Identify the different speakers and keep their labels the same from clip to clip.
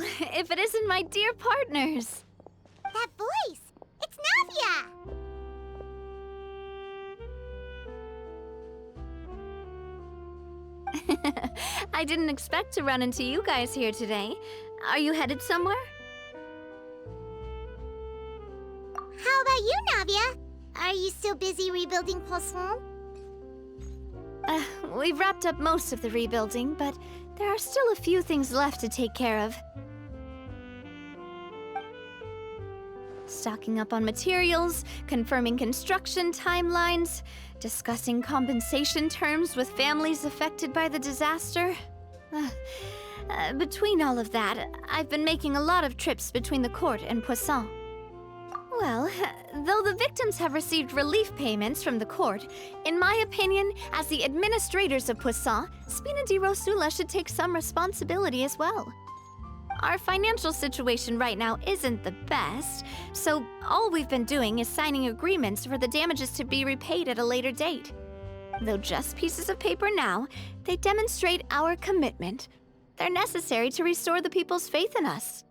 Speaker 1: Well, if it isn't my dear partners.
Speaker 2: That voice! It's Navia!
Speaker 1: I didn't expect to run into you guys here today. Are you headed somewhere?
Speaker 2: How about you, Navia? Are you still busy rebuilding Poisson?
Speaker 1: We've wrapped up most of the rebuilding, but there are still a few things left to take care of. Stocking up on materials, confirming construction timelines, discussing compensation terms with families affected by the disaster. Between all of that, I've been making a lot of trips between the court and Poisson. Well, though the victims have received relief payments from the court, in my opinion, as the administrators of Poisson, Spina di Rosula should take some responsibility as well. Our financial situation right now isn't the best, so all we've been doing is signing agreements for the damages to be repaid at a later date. Though just pieces of paper now, they demonstrate our commitment. They're necessary to restore the people's faith in us.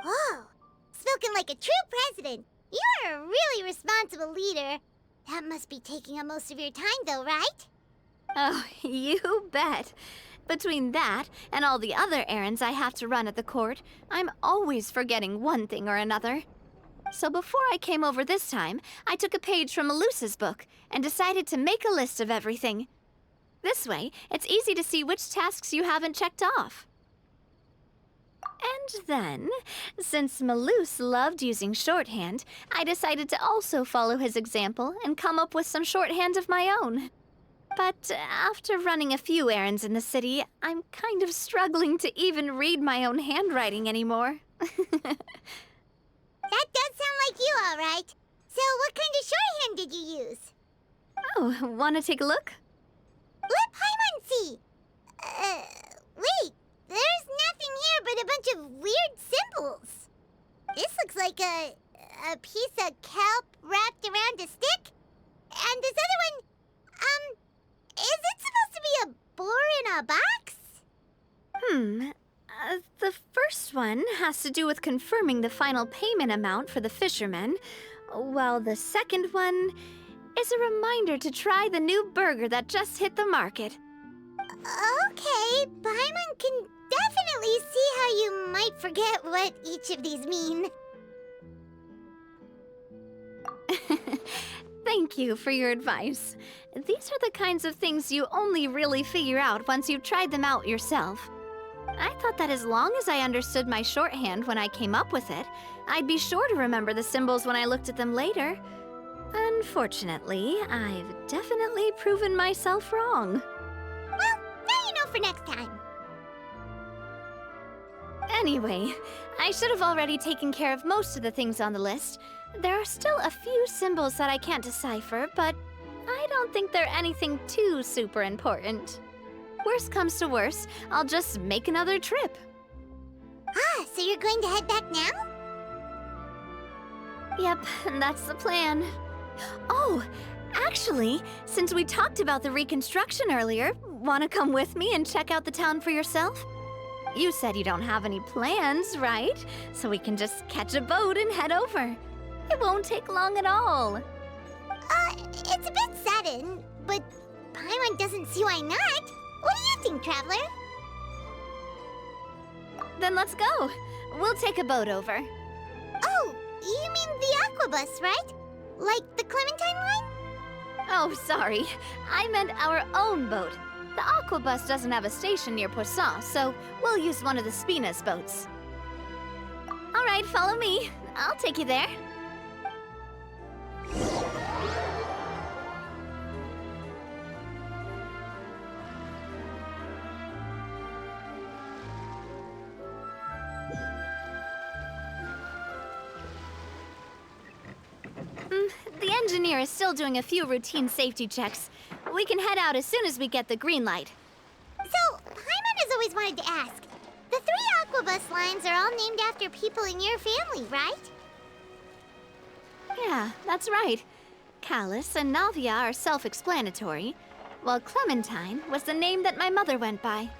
Speaker 2: Whoa! Spoken like a true president! You're a really responsible leader. That must be taking up most of your time, though, right?
Speaker 1: Oh, you bet. Between that and all the other errands I have to run at the court, I'm always forgetting one thing or another. So before I came over this time, I took a page from Melusa's book and decided to make a list of everything. This way, it's easy to see which tasks you haven't checked off. And then, since Melus loved using shorthand, I decided to also follow his example and come up with some shorthand of my own. But after running a few errands in the city, I'm kind of struggling to even read my own handwriting anymore.
Speaker 2: That does sound like you, all right. So what kind of shorthand did you use?
Speaker 1: Oh, want to take a look?
Speaker 2: Let Paimon see. Wait. There's nothing here but a bunch of weird symbols. This looks like a piece of kelp wrapped around a stick. And this other one, is it supposed to be a boar in a box?
Speaker 1: The first one has to do with confirming the final payment amount for the fishermen, while the second one is a reminder to try the new burger that just hit the market.
Speaker 2: Okay, Paimon can definitely see how you might forget what each of these mean.
Speaker 1: Thank you for your advice. These are the kinds of things you only really figure out once you've tried them out yourself. I thought that as long as I understood my shorthand when I came up with it, I'd be sure to remember the symbols when I looked at them later. Unfortunately, I've definitely proven myself wrong.
Speaker 2: Well, now you know for next time.
Speaker 1: Anyway, I should have already taken care of most of the things on the list. There are still a few symbols that I can't decipher, but I don't think they're anything too super important. Worst comes to worst, I'll just make another trip.
Speaker 2: So you're going to head back now?
Speaker 1: Yep, that's the plan. Oh, actually, since we talked about the reconstruction earlier, want to come with me and check out the town for yourself? You said you don't have any plans, right? So we can just catch a boat and head over. It won't take long at all.
Speaker 2: It's a bit sudden, but Paimon doesn't see why not. What do you think, Traveler?
Speaker 1: Then let's go. We'll take a boat over.
Speaker 2: Oh, you mean the aquabus, right? Like the Clementine line?
Speaker 1: Oh, sorry. I meant our own boat. The aquabus doesn't have a station near Poisson, so we'll use one of the Spina's boats. All right, follow me. I'll take you there. The engineer is still doing a few routine safety checks. We can head out as soon as we get the green light.
Speaker 2: So, Paimon has always wanted to ask. The 3 aquabus lines are all named after people in your family, right?
Speaker 1: Yeah, that's right. Callus and Navia are self-explanatory, while Clementine was the name that my mother went by.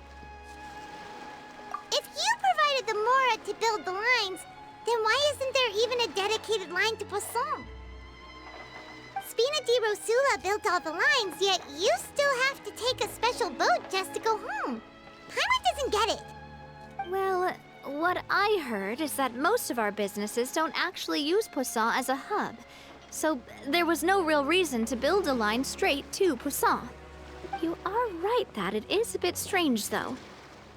Speaker 2: If you provided the Mora to build the lines, then why isn't there even a dedicated line to Poisson? Spina di Rosula built all the lines, yet you still have to take a special boat just to go home. Paimon doesn't get it.
Speaker 1: Well, what I heard is that most of our businesses don't actually use Poisson as a hub. So there was no real reason to build a line straight to Poisson. You are right that it is a bit strange, though.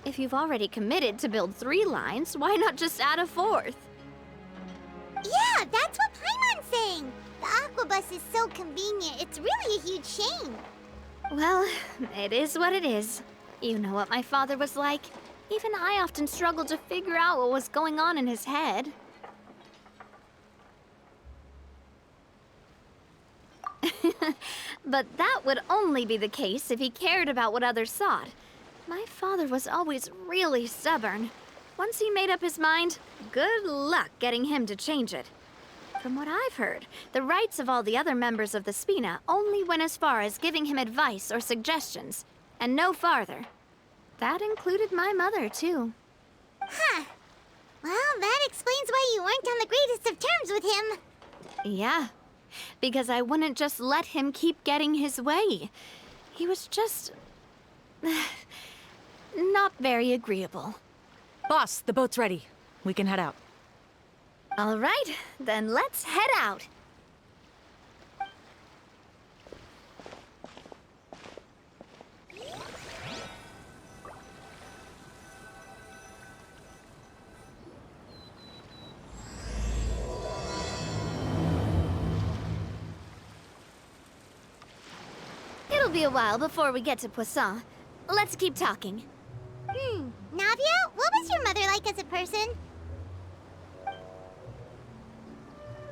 Speaker 1: If you've already committed to build 3 lines, why not just add a 4th?
Speaker 2: Yeah, that's what Paimon's saying. The Aquabus is so convenient, it's really a huge shame.
Speaker 1: Well, it is what it is. You know what my father was like. Even I often struggled to figure out what was going on in his head. But that would only be the case if he cared about what others thought. My father was always really stubborn. Once he made up his mind, good luck getting him to change it. From what I've heard, the rights of all the other members of the Spina only went as far as giving him advice or suggestions, and no farther. That included my mother, too.
Speaker 2: Huh. Well, that explains why you weren't on the greatest of terms with him.
Speaker 1: Yeah, because I wouldn't just let him keep getting his way. He was just... not very agreeable.
Speaker 3: Boss, the boat's ready. We can head out.
Speaker 1: All right, then let's head out. It'll be a while before we get to Poisson. Let's keep talking.
Speaker 2: Navia, what was your mother like as a person?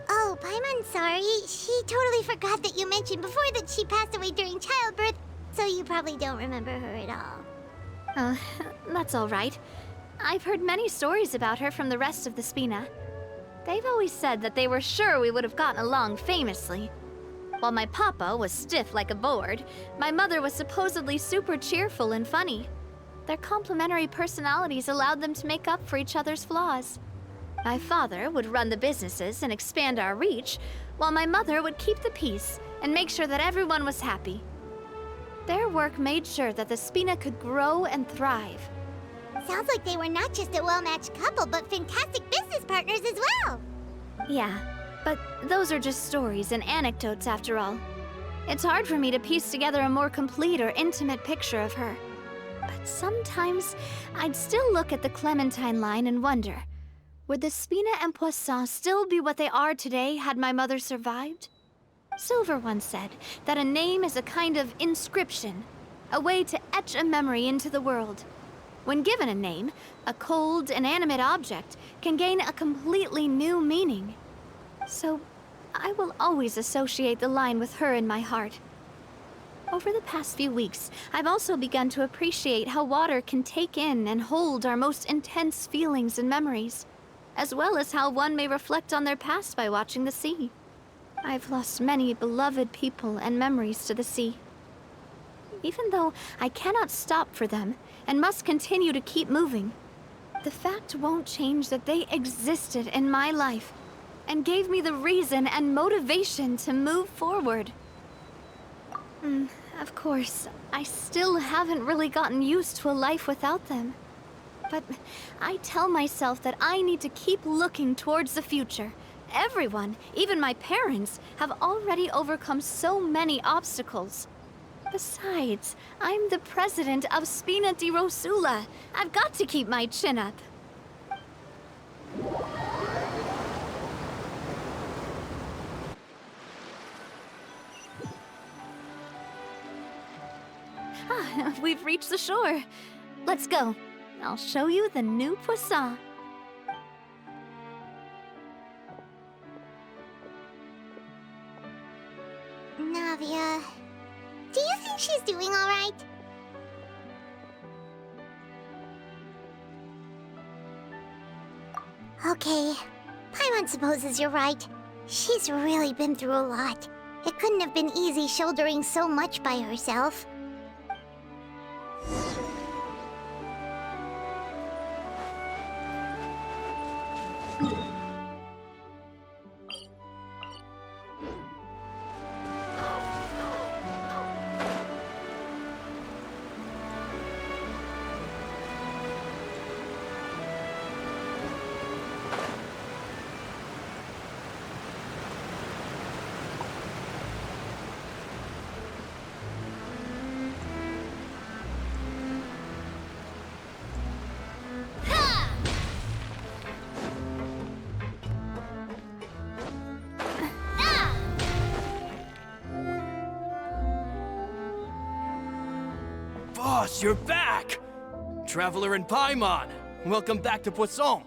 Speaker 2: Oh, Paimon, sorry. She totally forgot that you mentioned before that she passed away during childbirth, so you probably don't remember her at all.
Speaker 1: That's all right. I've heard many stories about her from the rest of the Spina. They've always said that they were sure we would have gotten along famously. While my papa was stiff like a board, my mother was supposedly super cheerful and funny. Their complementary personalities allowed them to make up for each other's flaws. My father would run the businesses and expand our reach, while my mother would keep the peace and make sure that everyone was happy. Their work made sure that the Spina could grow and thrive.
Speaker 2: Sounds like they were not just a well-matched couple, but fantastic business partners as well.
Speaker 1: Yeah, but those are just stories and anecdotes after all. It's hard for me to piece together a more complete or intimate picture of her. But sometimes I'd still look at the Clementine line and wonder, would the Spina and Poisson still be what they are today had my mother survived? Silver once said that a name is a kind of inscription, a way to etch a memory into the world. When given a name, a cold, inanimate object can gain a completely new meaning. So, I will always associate the line with her in my heart. Over the past few weeks, I've also begun to appreciate how water can take in and hold our most intense feelings and memories, as well as how one may reflect on their past by watching the sea. I've lost many beloved people and memories to the sea. Even though I cannot stop for them and must continue to keep moving, the fact won't change that they existed in my life and gave me the reason and motivation to move forward. Of course, I still haven't really gotten used to a life without them. But I tell myself that I need to keep looking towards the future. Everyone, even my parents, have already overcome so many obstacles. Besides, I'm the president of Spina di Rosula. I've got to keep my chin up. We've reached the shore. Let's go. I'll show you the new Poisson.
Speaker 2: Navia, do you think she's doing all right? Okay, Paimon supposes you're right. She's really been through a lot. It couldn't have been easy shouldering so much by herself.
Speaker 4: Boss, you're back! Traveler and Paimon, welcome back to Poisson.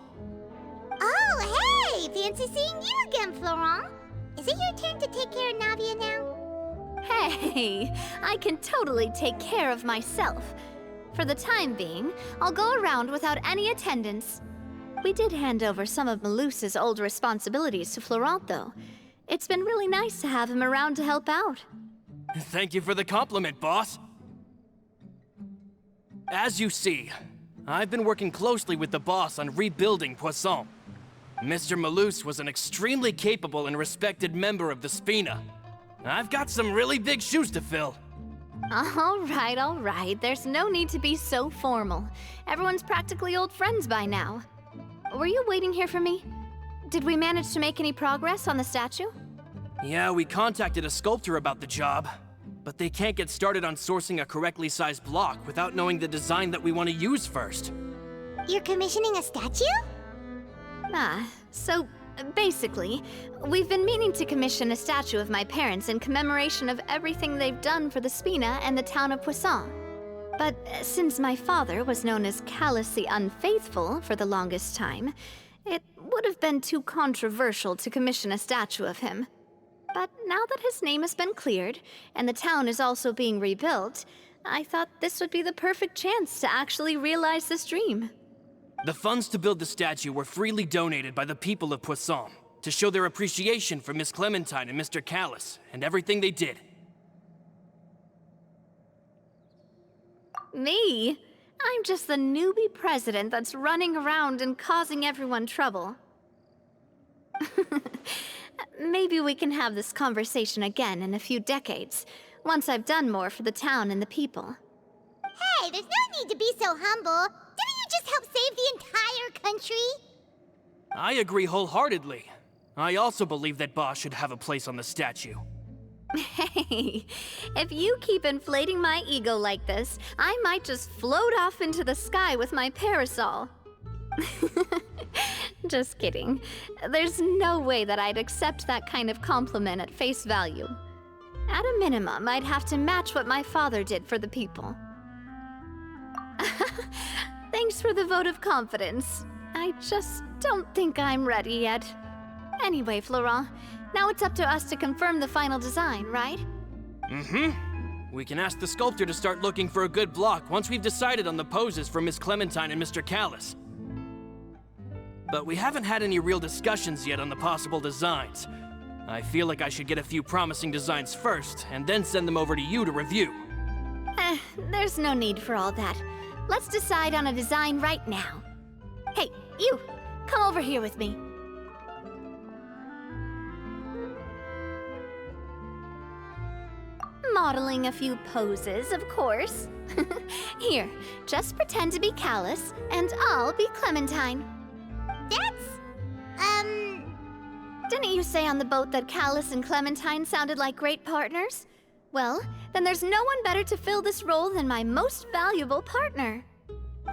Speaker 2: Oh, hey! Fancy seeing you again, Florent. Is it your turn to take care of Navia now?
Speaker 1: Hey, I can totally take care of myself. For the time being, I'll go around without any attendance. We did hand over some of Malus's old responsibilities to Florent, though. It's been really nice to have him around to help out.
Speaker 4: Thank you for the compliment, boss. As you see, I've been working closely with the boss on rebuilding Poisson. Mr. Malus was an extremely capable and respected member of the Spina. I've got some really big shoes to fill.
Speaker 1: All right. There's no need to be so formal. Everyone's practically old friends by now. Were you waiting here for me? Did we manage to make any progress on the statue?
Speaker 4: Yeah, we contacted a sculptor about the job, but they can't get started on sourcing a correctly sized block without knowing the design that we want to use first.
Speaker 2: You're commissioning a statue?
Speaker 1: So basically, we've been meaning to commission a statue of my parents in commemoration of everything they've done for the Spina and the town of Poisson. But since my father was known as Callus the Unfaithful for the longest time, it would have been too controversial to commission a statue of him. But now that his name has been cleared, and the town is also being rebuilt, I thought this would be the perfect chance to actually realize this dream.
Speaker 4: The funds to build the statue were freely donated by the people of Poisson to show their appreciation for Miss Clementine and Mr. Callus and everything they did.
Speaker 1: Me? I'm just the newbie president that's running around and causing everyone trouble. Maybe we can have this conversation again in a few decades, once I've done more for the town and the people.
Speaker 2: Hey, there's no need to be so humble. Didn't you just help save the entire country?
Speaker 4: I agree wholeheartedly. I also believe that Boss should have a place on the statue.
Speaker 1: Hey, if you keep inflating my ego like this, I might just float off into the sky with my parasol. Just kidding. There's no way that I'd accept that kind of compliment at face value. At a minimum, I'd have to match what my father did for the people. Thanks for the vote of confidence. I just don't think I'm ready yet. Anyway, Florent, now it's up to us to confirm the final design, right?
Speaker 4: Mm-hmm. We can ask the sculptor to start looking for a good block once we've decided on the poses for Miss Clementine and Mr. Callus. But we haven't had any real discussions yet on the possible designs. I feel like I should get a few promising designs first, and then send them over to you to review.
Speaker 1: There's no need for all that. Let's decide on a design right now. Hey, you! Come over here with me. Modeling a few poses, of course. Here, just pretend to be Callus, and I'll be Clementine. Didn't you say on the boat that Callus and Clementine sounded like great partners? Well, then there's no one better to fill this role than my most valuable partner.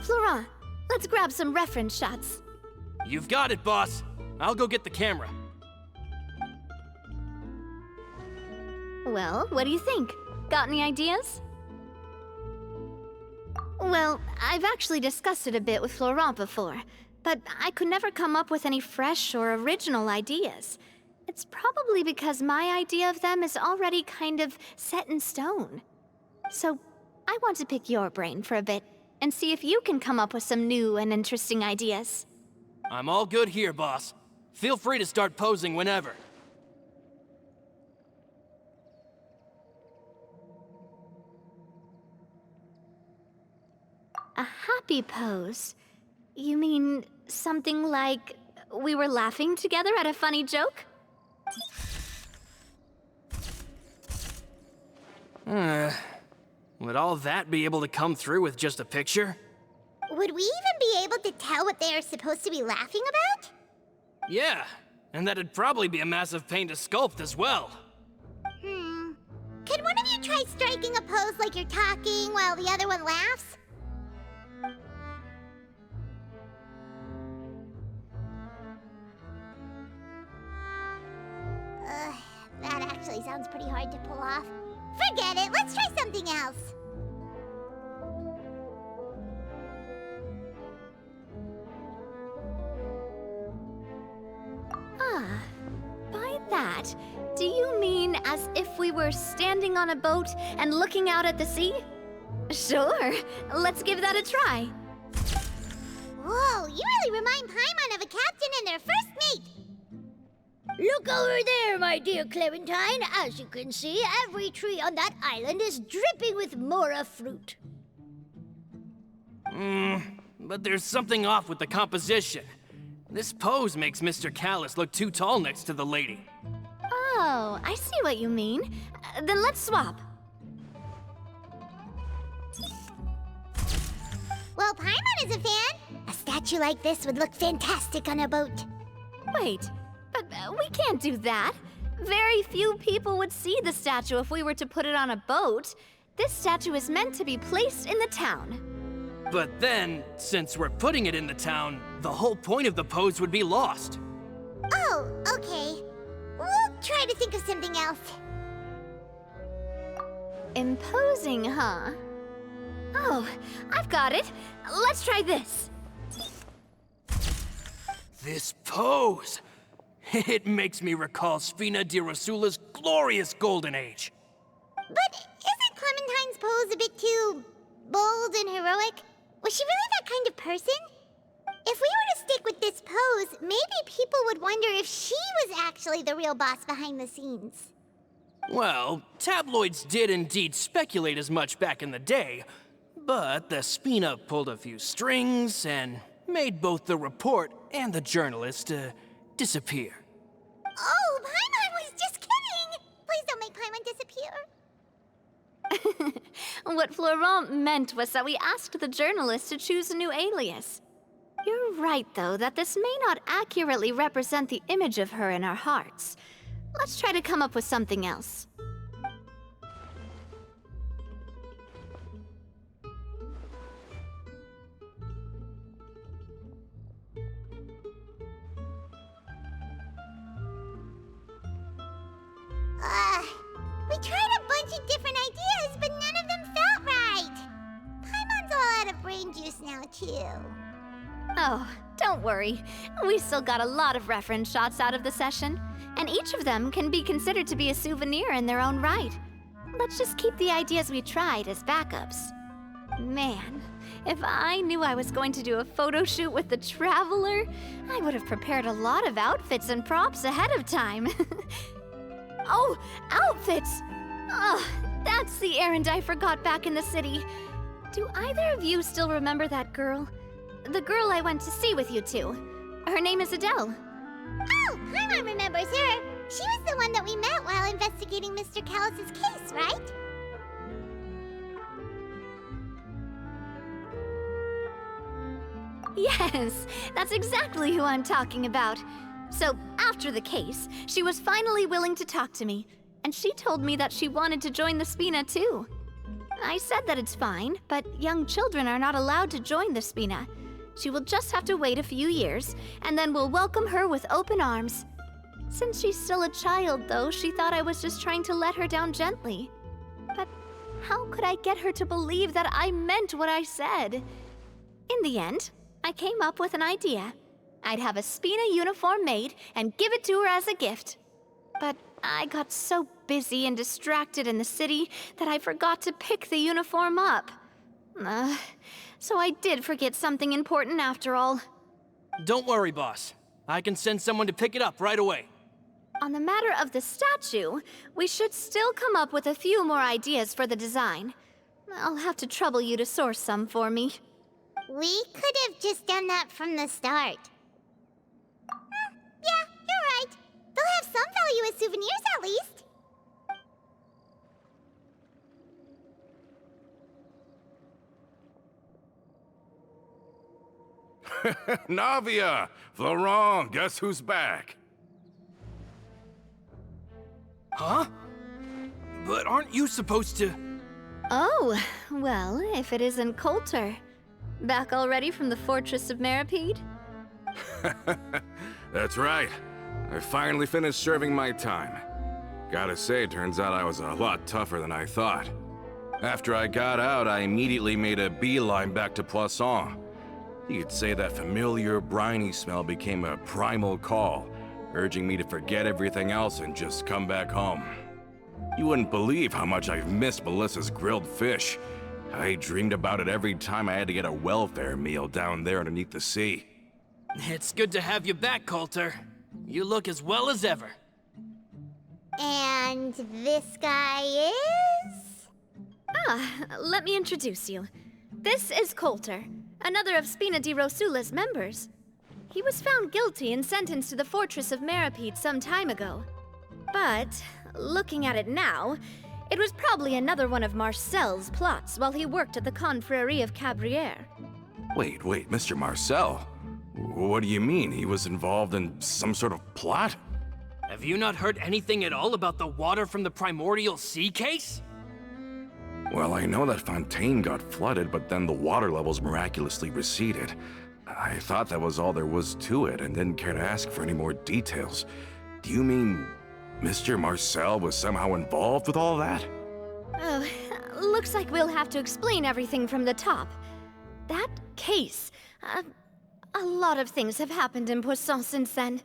Speaker 1: Florent, let's grab some reference shots.
Speaker 4: You've got it, boss. I'll go get the camera.
Speaker 1: Well, what do you think? Got any ideas? Well, I've actually discussed it a bit with Florent before, but I could never come up with any fresh or original ideas. It's probably because my idea of them is already kind of set in stone. So, I want to pick your brain for a bit and see if you can come up with some new and interesting ideas.
Speaker 4: I'm all good here, boss. Feel free to start posing whenever.
Speaker 1: A happy pose? You mean something like we were laughing together at a funny joke?
Speaker 4: Would all that be able to come through with just a picture?
Speaker 2: Would we even be able to tell what they are supposed to be laughing about?
Speaker 4: Yeah, and that'd probably be a massive pain to sculpt as well.
Speaker 2: Could one of you try striking a pose like you're talking while the other one laughs? That actually sounds pretty hard to pull off. Forget it, let's try something else.
Speaker 1: boat, do you mean as if we were standing on a boat and looking out at the sea? Sure, let's give that a try.
Speaker 2: Whoa, you really remind Paimon of a captain and their first mate.
Speaker 5: Look over there, my dear Clementine. As you can see, every tree on that island is dripping with mora fruit.
Speaker 4: But there's something off with the composition. This pose makes Mr. Callus look too tall next to the lady.
Speaker 1: Oh, I see what you mean. Then let's swap.
Speaker 2: Well, Paimon is a fan. A statue like this would look fantastic on a boat.
Speaker 1: Wait, but we can't do that. Very few people would see the statue if we were to put it on a boat. This statue is meant to be placed in the town.
Speaker 4: But then, since we're putting it in the town, the whole point of the pose would be lost.
Speaker 2: Oh, okay. We'll try to think of something else.
Speaker 1: Imposing, huh? Oh, I've got it. Let's try this.
Speaker 4: This pose! It makes me recall Sfina di Rasula's glorious golden age.
Speaker 2: But isn't Clementine's pose a bit too bold and heroic? Was she really that kind of person? If we were to stick with this pose, maybe people would wonder if she was actually the real boss behind the scenes.
Speaker 4: Well, tabloids did indeed speculate as much back in the day, but the Spina pulled a few strings and made both the report and the journalist disappear.
Speaker 2: Oh, Paimon was just kidding! Please don't make Paimon disappear.
Speaker 1: What Florent meant was that we asked the journalist to choose a new alias. You're right, though, that this may not accurately represent the image of her in our hearts. Let's try to come up with something else.
Speaker 2: We tried a bunch of different ideas, but none of them felt right. Paimon's all out of brain juice now, too.
Speaker 1: Oh, don't worry. We still got a lot of reference shots out of the session, and each of them can be considered to be a souvenir in their own right. Let's just keep the ideas we tried as backups. Man, if I knew I was going to do a photo shoot with the Traveler, I would have prepared a lot of outfits and props ahead of time. Oh, outfits! Oh, that's the errand I forgot back in the city. Do either of you still remember that girl? The girl I went to see with you two. Her name is Adele.
Speaker 2: Oh, Paimon remembers her. She was the one that we met while investigating Mr. Callus's case, right?
Speaker 1: Yes, that's exactly who I'm talking about. So, after the case, she was finally willing to talk to me, and she told me that she wanted to join the Spina too. I said that it's fine, but young children are not allowed to join the Spina. She will just have to wait a few years, and then we'll welcome her with open arms. Since she's still a child, though, she thought I was just trying to let her down gently. But how could I get her to believe that I meant what I said? In the end, I came up with an idea. I'd have a Spina uniform made and give it to her as a gift. But I got so busy and distracted in the city that I forgot to pick the uniform up. So I did forget something important after all.
Speaker 4: Don't worry, boss. I can send someone to pick it up right away.
Speaker 1: On the matter of the statue, we should still come up with a few more ideas for the design. I'll have to trouble you to source some for me.
Speaker 2: We could have just done that from the start. Yeah, you're right. They'll have some value as souvenirs at least.
Speaker 6: Navia! Florent, guess who's back?
Speaker 4: Huh? But aren't you supposed to...
Speaker 1: Oh, well, if it isn't Coulter. Back already from the Fortress of Meripede?
Speaker 6: That's right. I finally finished serving my time. Gotta say, turns out I was a lot tougher than I thought. After I got out, I immediately made a beeline back to Poisson. You could say that familiar, briny smell became a primal call, urging me to forget everything else and just come back home. You wouldn't believe how much I've missed Melissa's grilled fish. I dreamed about it every time I had to get a welfare meal down there underneath the sea.
Speaker 4: It's good to have you back, Coulter. You look as well as ever.
Speaker 2: And this guy is?
Speaker 1: Let me introduce you. This is Coulter, another of Spina di Rosula's members. He was found guilty and sentenced to the Fortress of Meripede some time ago. But, looking at it now, it was probably another one of Marcel's plots while he worked at the Confrérie of Cabrières.
Speaker 6: Wait, Mr. Marcel? What do you mean? He was involved in some sort of plot?
Speaker 4: Have you not heard anything at all about the water from the primordial sea case?
Speaker 6: Well, I know that Fontaine got flooded, but then the water levels miraculously receded. I thought that was all there was to it and didn't care to ask for any more details. Do you mean Mr. Marcel was somehow involved with all that?
Speaker 1: Oh, looks like we'll have to explain everything from the top. That case, a lot of things have happened in Poisson since then.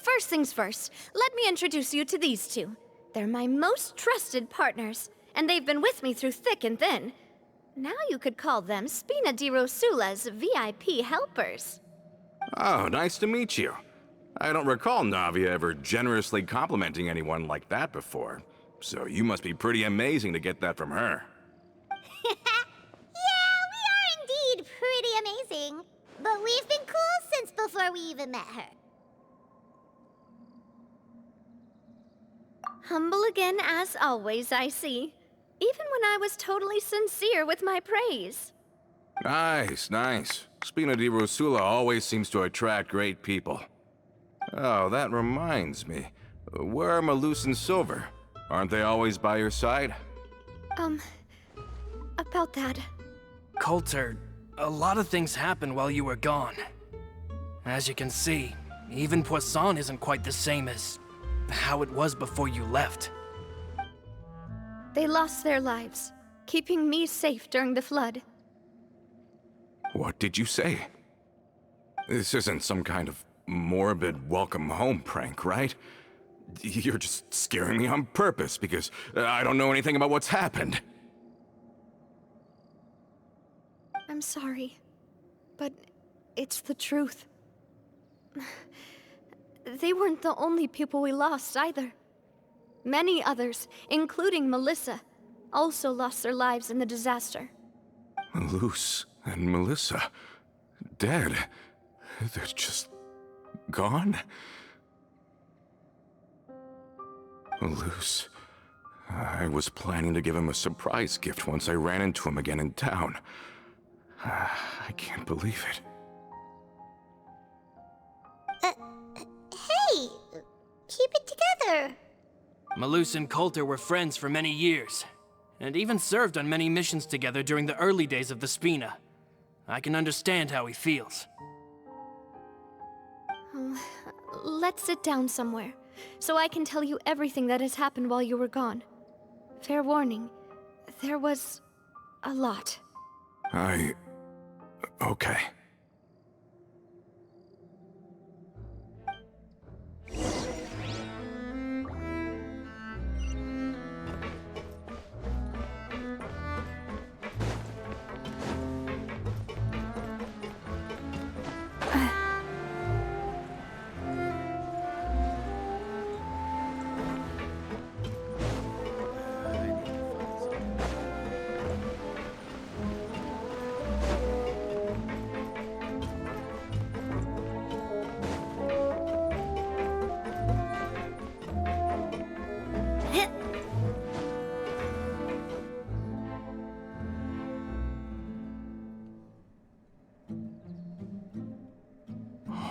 Speaker 1: First things first, let me introduce you to these two. They're my most trusted partners, and they've been with me through thick and thin. Now you could call them Spina di Rosula's VIP helpers.
Speaker 6: Oh, nice to meet you. I don't recall Navia ever generously complimenting anyone like that before, so you must be pretty amazing to get that from her.
Speaker 2: Yeah, we are indeed pretty amazing. But we've been cool since before we even met her.
Speaker 1: Humble again as always, I see. Even when I was totally sincere with my praise.
Speaker 6: Nice. Spina di Rosula always seems to attract great people. Oh, that reminds me. Where are Malus and Silver? Aren't they always by your side?
Speaker 1: About that.
Speaker 4: Coulter, a lot of things happened while you were gone. As you can see, even Poisson isn't quite the same as how it was before you left.
Speaker 1: They lost their lives, keeping me safe during the flood.
Speaker 6: What did you say? This isn't some kind of morbid welcome home prank, right? You're just scaring me on purpose because I don't know anything about what's happened.
Speaker 1: I'm sorry, but it's the truth. They weren't the only people we lost either. Many others, including Melissa, also lost their lives in the disaster.
Speaker 6: Malus and Melissa, dead. They're just gone? Malus, I was planning to give him a surprise gift once I ran into him again in town. I can't believe it.
Speaker 2: Hey, keep it together.
Speaker 4: Malus and Coulter were friends for many years, and even served on many missions together during the early days of the Spina. I can understand how he feels.
Speaker 1: Let's sit down somewhere, so I can tell you everything that has happened while you were gone. Fair warning, there was a lot.
Speaker 6: Okay.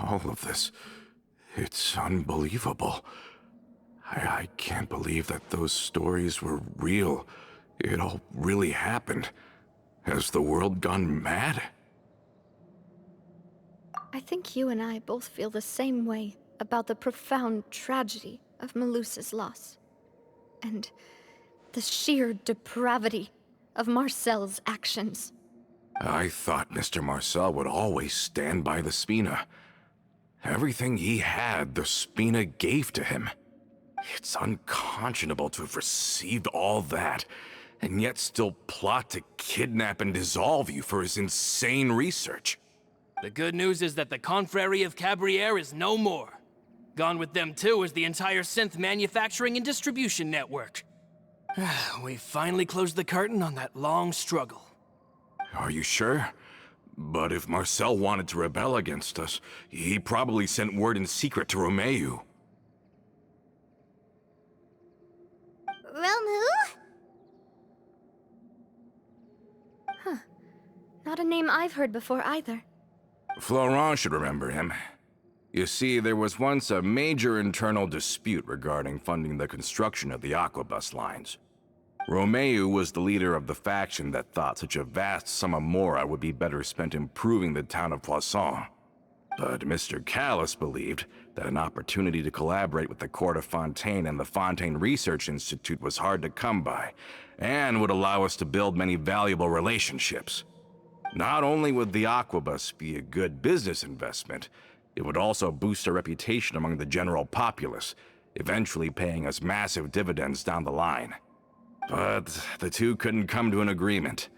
Speaker 6: All of this, it's unbelievable. I can't believe that those stories were real. It all really happened. Has the world gone mad?
Speaker 1: I think you and I both feel the same way about the profound tragedy of Melusa's loss. And the sheer depravity of Marcel's actions.
Speaker 6: I thought Mr. Marcel would always stand by the Spina. Everything he had, the Spina gave to him. It's unconscionable to have received all that, and yet still plot to kidnap and dissolve you for his insane research.
Speaker 4: The good news is that the Confrérie of Cabriere is no more. Gone with them too is the entire synth manufacturing and distribution network. We finally closed the curtain on that long struggle.
Speaker 6: Are you sure? But if Marcel wanted to rebel against us, he probably sent word in secret to Romeu.
Speaker 2: Romu?
Speaker 1: Not a name I've heard before either.
Speaker 6: Florent should remember him. You see, there was once a major internal dispute regarding funding the construction of the Aquabus lines. Romeu was the leader of the faction that thought such a vast sum of mora would be better spent improving the town of Poisson. But Mr. Callis believed that an opportunity to collaborate with the Court of Fontaine and the Fontaine Research Institute was hard to come by, and would allow us to build many valuable relationships. Not only would the Aquabus be a good business investment, it would also boost our reputation among the general populace, eventually paying us massive dividends down the line. But the two couldn't come to an agreement.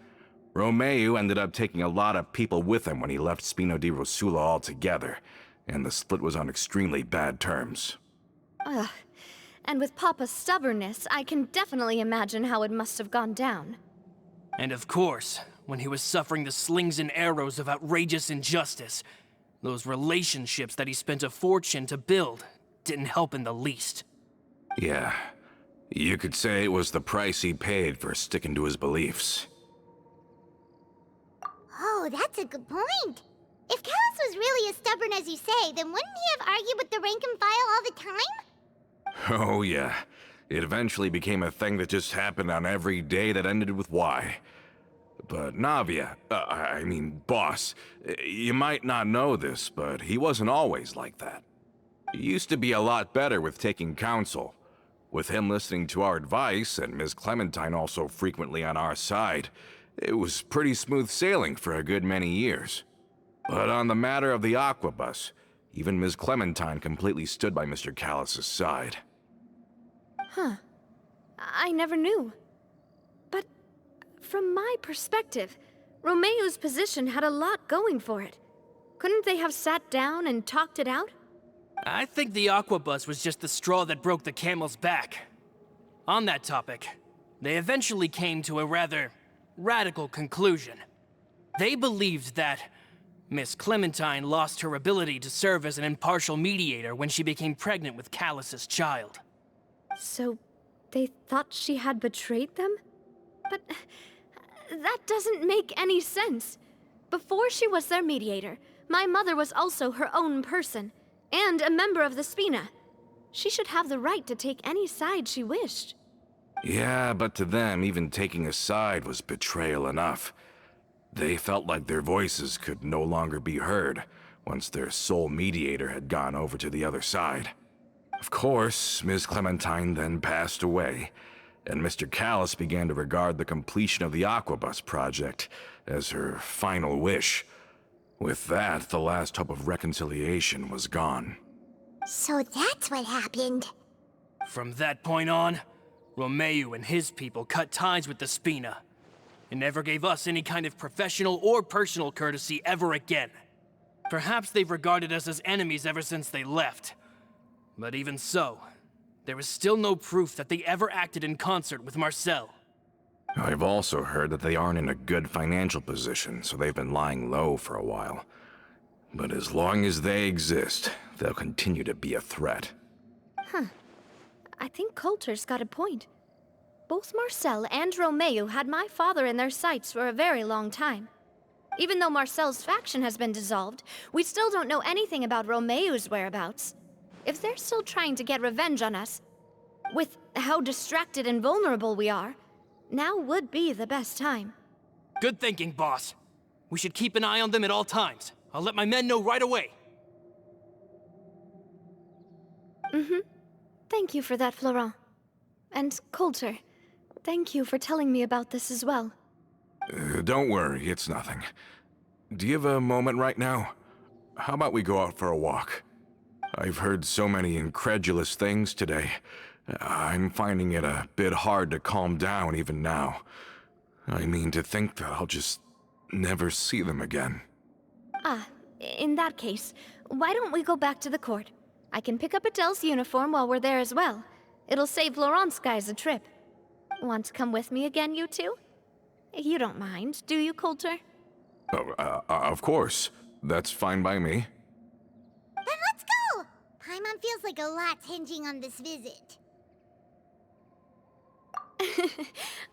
Speaker 6: Romeu ended up taking a lot of people with him when he left Spino di Rosula altogether, and the split was on extremely bad terms.
Speaker 1: Ugh. And with Papa's stubbornness, I can definitely imagine how it must have gone down.
Speaker 4: And of course, when he was suffering the slings and arrows of outrageous injustice, those relationships that he spent a fortune to build didn't help in the least.
Speaker 6: Yeah, you could say it was the price he paid for sticking to his beliefs.
Speaker 2: Oh, that's a good point. If Callis was really as stubborn as you say, then wouldn't he have argued with the rank and file all the time?
Speaker 6: Oh yeah, it eventually became a thing that just happened on every day that ended with Y. But Navia, boss, you might not know this, but he wasn't always like that. He used to be a lot better with taking counsel. With him listening to our advice, and Ms. Clementine also frequently on our side, it was pretty smooth sailing for a good many years. But on the matter of the Aquabus, even Ms. Clementine completely stood by Mr. Callis' side.
Speaker 1: Huh. I never knew. But from my perspective, Romeu's position had a lot going for it. Couldn't they have sat down and talked it out?
Speaker 4: I think the Aquabus was just the straw that broke the camel's back. On that topic, they eventually came to a rather radical conclusion. They believed that Miss Clementine lost her ability to serve as an impartial mediator when she became pregnant with Callus's child.
Speaker 1: So, they thought she had betrayed them? But that doesn't make any sense. Before she was their mediator, my mother was also her own person, and a member of the Spina. She should have the right to take any side she wished.
Speaker 6: Yeah, but to them, even taking a side was betrayal enough. They felt like their voices could no longer be heard once their sole mediator had gone over to the other side. Of course, Ms. Clementine then passed away, and Mr. Callis began to regard the completion of the Aquabus project as her final wish. With that, the last hope of reconciliation was gone.
Speaker 2: So that's what happened.
Speaker 4: From that point on, Romeu and his people cut ties with the Spina, and never gave us any kind of professional or personal courtesy ever again. Perhaps they've regarded us as enemies ever since they left. But even so, there is still no proof that they ever acted in concert with Marcel.
Speaker 6: I've also heard that they aren't in a good financial position, so they've been lying low for a while. But as long as they exist, they'll continue to be a threat.
Speaker 1: I think Coulter's got a point. Both Marcel and Romeu had my father in their sights for a very long time. Even though Marcel's faction has been dissolved, we still don't know anything about Romeu's whereabouts. If they're still trying to get revenge on us, with how distracted and vulnerable we are, now would be the best time.
Speaker 4: Good thinking, boss. We should keep an eye on them at all times. I'll let my men know right away.
Speaker 1: Thank you for that, Florent. And Coulter, thank you for telling me about this as well.
Speaker 6: Don't worry, it's nothing. Do you have a moment right now? How about we go out for a walk? I've heard so many incredulous things today. I'm finding it a bit hard to calm down even now. I mean, to think that I'll just never see them again.
Speaker 1: Ah, in that case, why don't we go back to the court? I can pick up Adele's uniform while we're there as well. It'll save Laurent's guys a trip. Want to come with me again, you two? You don't mind, do you, Coulter?
Speaker 6: Of course. That's fine by me.
Speaker 2: Then let's go! Paimon feels like a lot's hinging on this visit.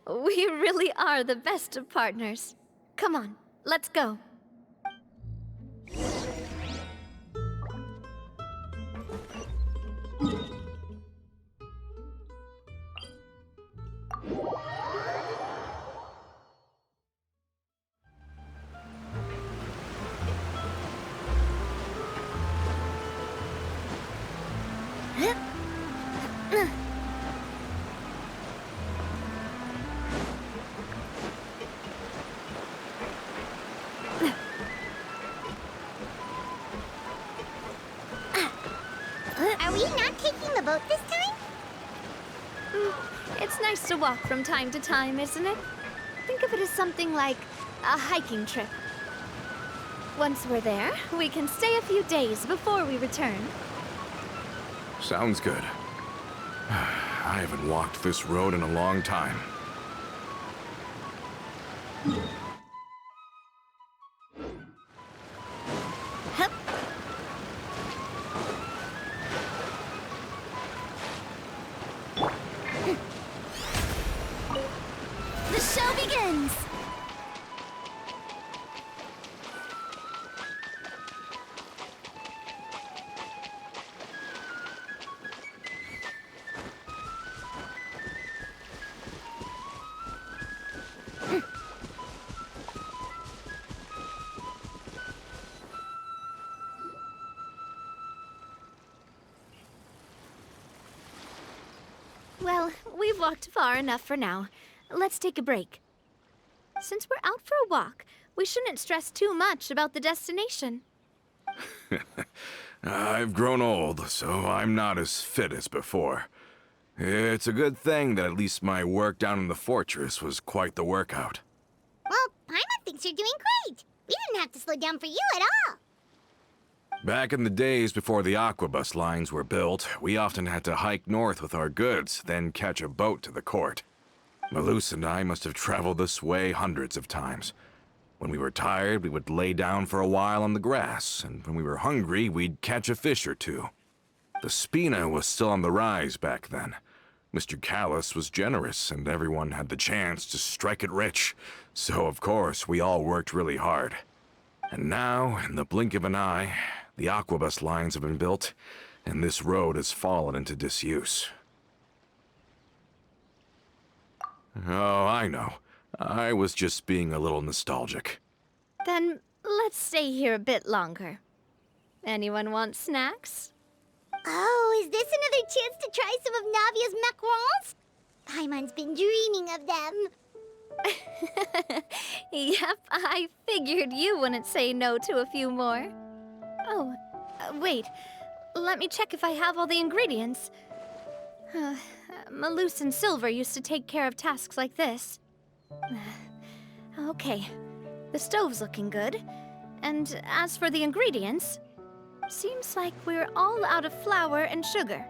Speaker 1: We really are the best of partners. Come on, let's go.
Speaker 2: Are we not taking the boat this time?
Speaker 1: It's nice to walk from time to time, isn't it? Think of it as something like a hiking trip. Once we're there, we can stay a few days before we return.
Speaker 6: Sounds good. I haven't walked this road in a long time.
Speaker 1: Hup.
Speaker 2: The show begins!
Speaker 1: Well, we've walked far enough for now. Let's take a break. Since we're out for a walk, we shouldn't stress too much about the destination.
Speaker 6: I've grown old, so I'm not as fit as before. It's a good thing that at least my work down in the fortress was quite the workout.
Speaker 2: Well, Paimon thinks you're doing great. We didn't have to slow down for you at all.
Speaker 6: Back in the days before the aquabus lines were built, we often had to hike north with our goods, then catch a boat to the court. Malus and I must have traveled this way hundreds of times. When we were tired, we would lay down for a while on the grass, and when we were hungry, we'd catch a fish or two. The spina was still on the rise back then. Mr. Callis was generous, and everyone had the chance to strike it rich. So, of course, we all worked really hard. And now, in the blink of an eye, the aquabus lines have been built, and this road has fallen into disuse. Oh, I know. I was just being a little nostalgic.
Speaker 1: Then let's stay here a bit longer. Anyone want snacks?
Speaker 2: Oh, is this another chance to try some of Navia's macarons? Paimon's been dreaming of them.
Speaker 1: Yep, I figured you wouldn't say no to a few more. Oh, wait. Let me check if I have all the ingredients. Malus and Silver used to take care of tasks like this. Okay, the stove's looking good. And as for the ingredients, seems like we're all out of flour and sugar,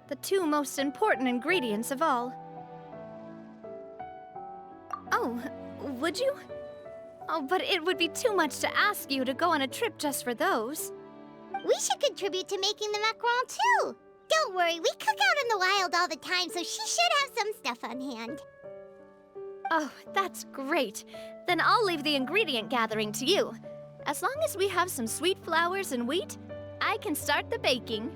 Speaker 1: the two most important ingredients of all. Oh, would you? Oh, but it would be too much to ask you to go on a trip just for those.
Speaker 2: We should contribute to making the macaron too. Don't worry, we cook out in the wild all the time, so she should have some stuff on hand.
Speaker 1: Oh, that's great. Then I'll leave the ingredient gathering to you. As long as we have some sweet flours and wheat, I can start the baking.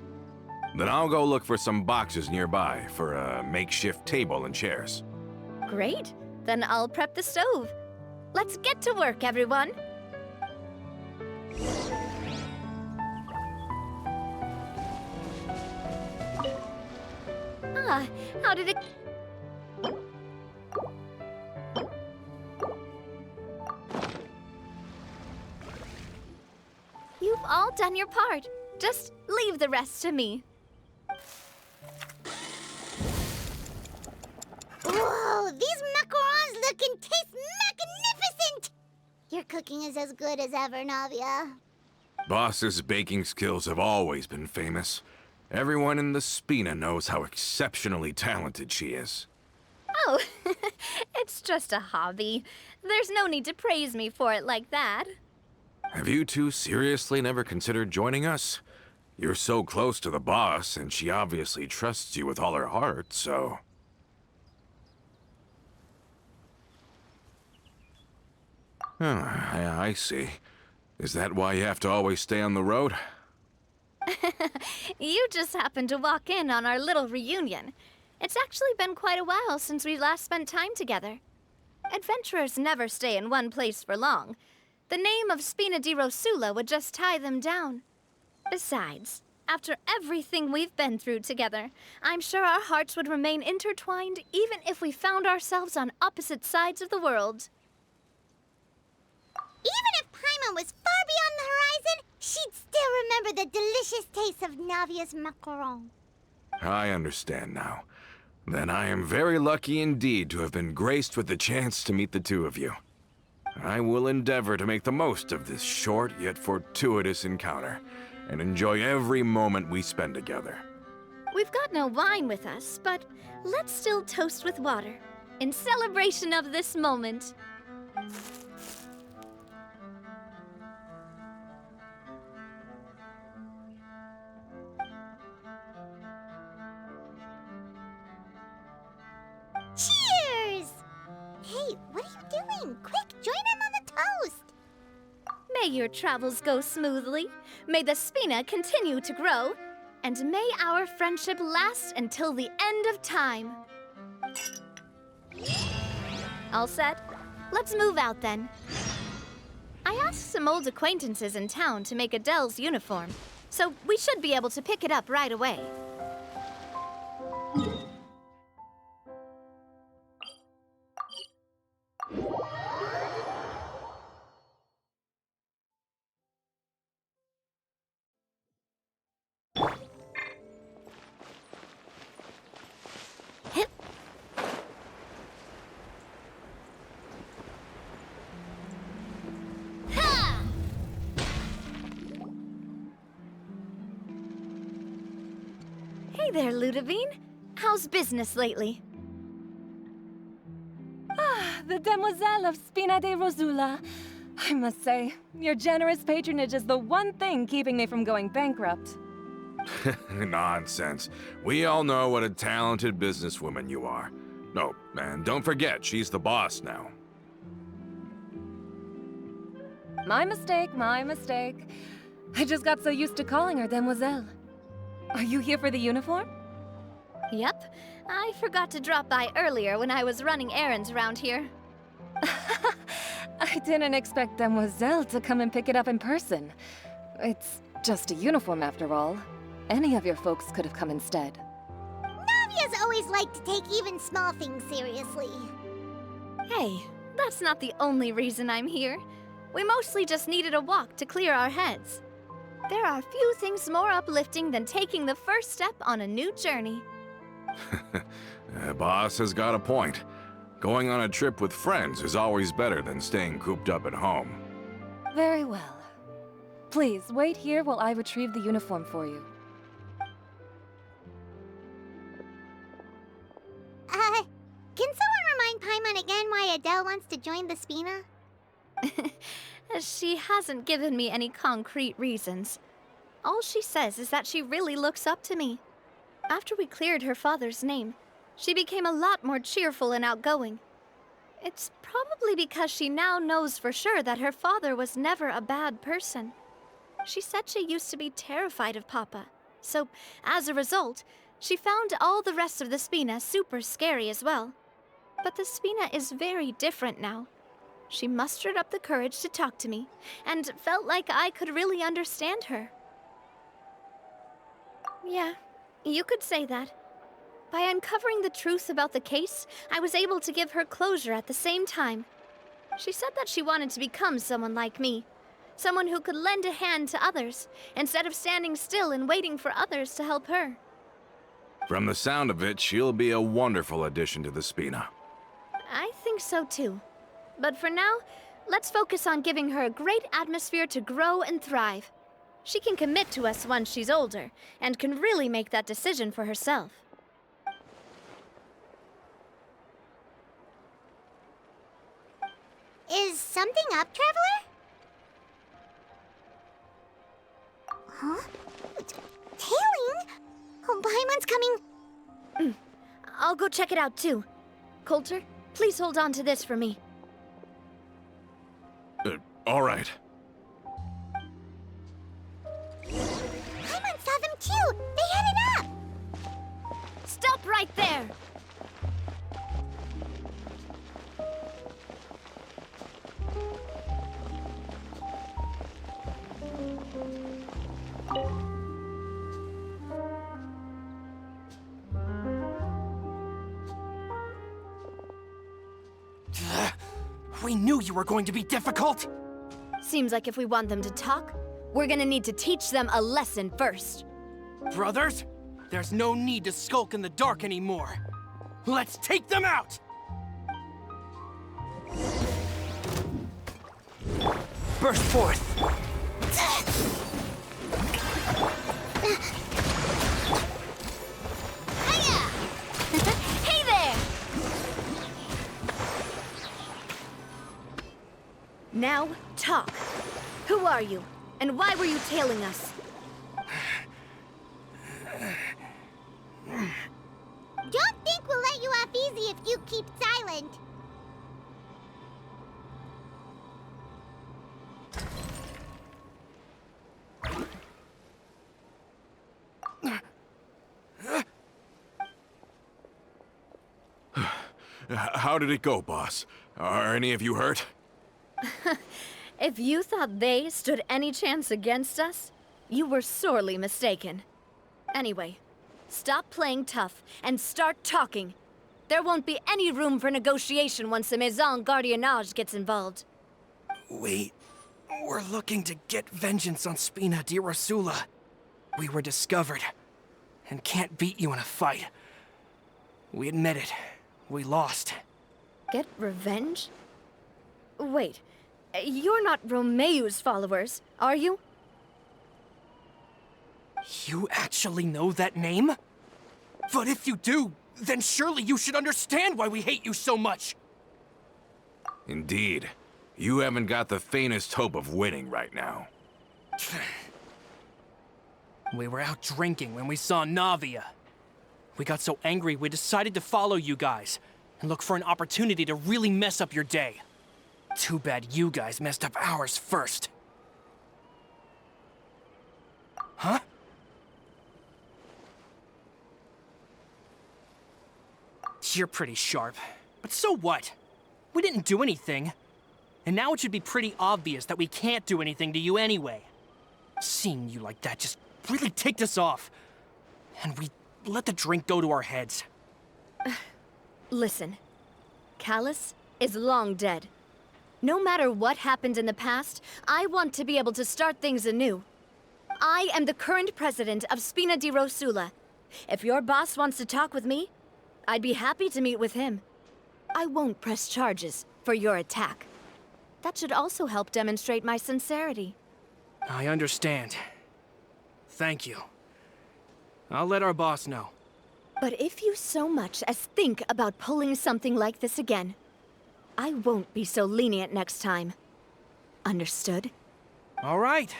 Speaker 6: Then I'll go look for some boxes nearby for a makeshift table and chairs.
Speaker 1: Great. Then I'll prep the stove. Let's get to work, everyone. Ah, how did it... You've all done your part. Just leave the rest to me.
Speaker 2: Whoa, these macarons look and taste magnificent! Your cooking is as good as ever, Navia.
Speaker 6: Boss's baking skills have always been famous. Everyone in the Spina knows how exceptionally talented she is.
Speaker 1: Oh, it's just a hobby. There's no need to praise me for it like that.
Speaker 6: Have you two seriously never considered joining us? You're so close to the boss, and she obviously trusts you with all her heart, so... Oh, I see. Is that why you have to always stay on the road?
Speaker 1: You just happened to walk in on our little reunion. It's actually been quite a while since we last spent time together. Adventurers never stay in one place for long. The name of Spina di Rosula would just tie them down. Besides, after everything we've been through together, I'm sure our hearts would remain intertwined even if we found ourselves on opposite sides of the world.
Speaker 2: Even if Paimon was far beyond the horizon, she'd still remember the delicious taste of Navia's macaron.
Speaker 6: I understand now. Then I am very lucky indeed to have been graced with the chance to meet the two of you. I will endeavor to make the most of this short yet fortuitous encounter, and enjoy every moment we spend together.
Speaker 1: We've got no wine with us, but let's still toast with water, in celebration of this moment.
Speaker 2: Cheers! Hey, what are you doing? Quick, join in on the toast!
Speaker 1: May your travels go smoothly, may the Spina continue to grow, and may our friendship last until the end of time. All set? Let's move out then. I asked some old acquaintances in town to make Adele's uniform, so we should be able to pick it up right away. Hey there, Ludovine. How's business lately?
Speaker 7: The Demoiselle of Spina de Rosula. I must say, your generous patronage is the one thing keeping me from going bankrupt.
Speaker 6: Nonsense. We all know what a talented businesswoman you are. No, and don't forget, she's the boss now.
Speaker 7: My mistake, my mistake. I just got so used to calling her Demoiselle. Are you here for the uniform?
Speaker 1: Yep. I forgot to drop by earlier when I was running errands around here.
Speaker 7: I didn't expect Demoiselle to come and pick it up in person. It's just a uniform after all. Any of your folks could have come instead.
Speaker 2: Navia's always liked to take even small things seriously.
Speaker 1: Hey, that's not the only reason I'm here. We mostly just needed a walk to clear our heads. There are few things more uplifting than taking the first step on a new journey.
Speaker 6: Boss has got a point. Going on a trip with friends is always better than staying cooped up at home.
Speaker 7: Very well. Please, wait here while I retrieve the uniform for you.
Speaker 2: Can someone remind Paimon again why Adele wants to join the Spina?
Speaker 1: She hasn't given me any concrete reasons. All she says is that she really looks up to me. After we cleared her father's name, she became a lot more cheerful and outgoing. It's probably because she now knows for sure that her father was never a bad person. She said she used to be terrified of Papa, so as a result, she found all the rest of the Spina super scary as well. But the Spina is very different now. She mustered up the courage to talk to me, and felt like I could really understand her. Yeah, you could say that. By uncovering the truth about the case, I was able to give her closure at the same time. She said that she wanted to become someone like me, Someone who could lend a hand to others, instead of standing still and waiting for others to help her.
Speaker 6: From the sound of it, she'll be a wonderful addition to the Spina.
Speaker 1: I think so too. But for now, let's focus on giving her a great atmosphere to grow and thrive. She can commit to us once she's older, and can really make that decision for herself.
Speaker 2: Is something up, Traveler? Huh? Tailing? Oh, Paimon's coming.
Speaker 1: I'll go check it out too. Coulter, please hold on to this for me.
Speaker 6: All right.
Speaker 2: Paimon saw them too. They headed up.
Speaker 1: Stop right there!
Speaker 4: We knew you were going to be difficult!
Speaker 1: Seems like if we want them to talk, we're gonna need to teach them a lesson first.
Speaker 4: Brothers, there's no need to skulk in the dark anymore. Let's take them out! Burst forth!
Speaker 1: Hey there! Now, talk. Who are you? And why were you tailing us?
Speaker 2: Don't think we'll let you off easy if you keep silent.
Speaker 6: How did it go, boss? Are any of you hurt?
Speaker 1: If you thought they stood any chance against us, you were sorely mistaken. Anyway, stop playing tough and start talking. There won't be any room for negotiation once the Maison Gardiennage gets involved.
Speaker 4: We're looking to get vengeance on Spina di Rosula. We were discovered, and can't beat you in a fight. We admit it. We lost.
Speaker 1: Get revenge? Wait, you're not Romeu's followers, are you?
Speaker 4: You actually know that name? But if you do, then surely you should understand why we hate you so much!
Speaker 6: Indeed. You haven't got the faintest hope of winning right now.
Speaker 4: We were out drinking when we saw Navia. We got so angry we decided to follow you guys and look for an opportunity to really mess up your day. Too bad you guys messed up ours first. Huh? You're pretty sharp, but so what? We didn't do anything. And now it should be pretty obvious that we can't do anything to you anyway. Seeing you like that just really ticked us off. And we let the drink go to our heads.
Speaker 1: Listen, Callus is long dead. No matter what happened in the past, I want to be able to start things anew. I am the current president of Spina di Rosula. If your boss wants to talk with me, I'd be happy to meet with him. I won't press charges for your attack. That should also help demonstrate my sincerity.
Speaker 4: I understand. Thank you. I'll let our boss know.
Speaker 1: But if you so much as think about pulling something like this again, I won't be so lenient next time. Understood?
Speaker 4: All right.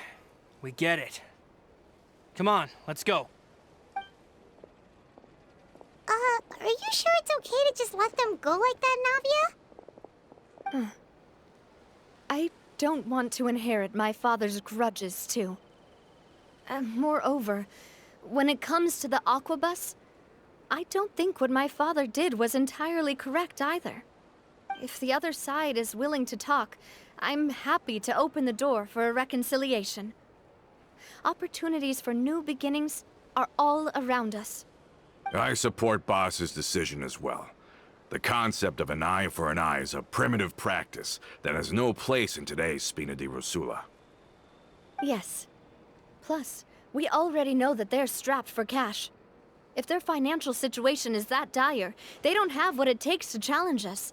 Speaker 4: We get it. Come on, let's go.
Speaker 2: Are you sure it's okay to just let them go like that, Navia?
Speaker 1: I don't want to inherit my father's grudges, too. Moreover, when it comes to the Aquabus, I don't think what my father did was entirely correct either. If the other side is willing to talk, I'm happy to open the door for a reconciliation. Opportunities for new beginnings are all around us.
Speaker 6: I support Boss's decision as well. The concept of an eye for an eye is a primitive practice that has no place in today's Spina di Rosula.
Speaker 1: Yes. Plus, we already know that they're strapped for cash. If their financial situation is that dire, they don't have what it takes to challenge us.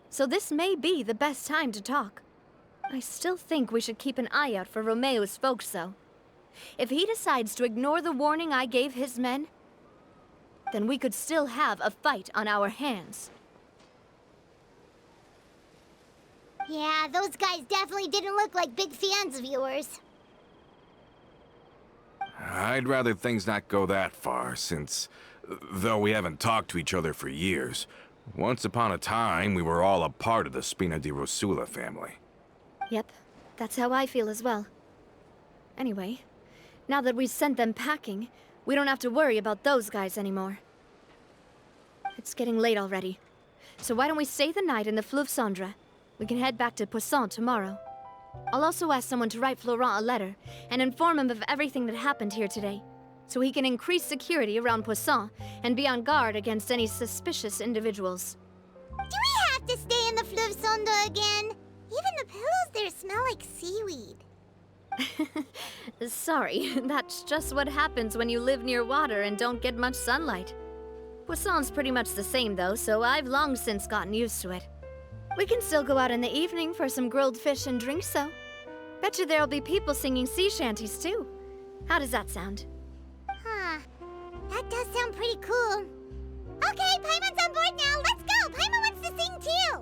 Speaker 1: So this may be the best time to talk. I still think we should keep an eye out for Romeo's folks, though. If he decides to ignore the warning I gave his men, then we could still have a fight on our hands.
Speaker 2: Yeah, those guys definitely didn't look like big fans of yours.
Speaker 6: I'd rather things not go that far, since, though we haven't talked to each other for years, once upon a time we were all a part of the Spina di Rosula family.
Speaker 1: Yep, that's how I feel as well. Anyway, now that we've sent them packing, we don't have to worry about those guys anymore. It's getting late already, so why don't we stay the night in the Fleuve Cendre? We can head back to Poisson tomorrow. I'll also ask someone to write Florent a letter and inform him of everything that happened here today, so he can increase security around Poisson and be on guard against any suspicious individuals.
Speaker 2: Do we have to stay in the Fleuve Cendre again? Even the pillows there smell like seaweed.
Speaker 1: Sorry, that's just what happens when you live near water and don't get much sunlight. Poisson's pretty much the same though, so I've long since gotten used to it. We can still go out in the evening for some grilled fish and drinks, though. Betcha there'll be people singing sea shanties, too. How does that sound?
Speaker 2: Huh. That does sound pretty cool. Okay, Paimon's on board now. Let's go. Paimon wants to sing too.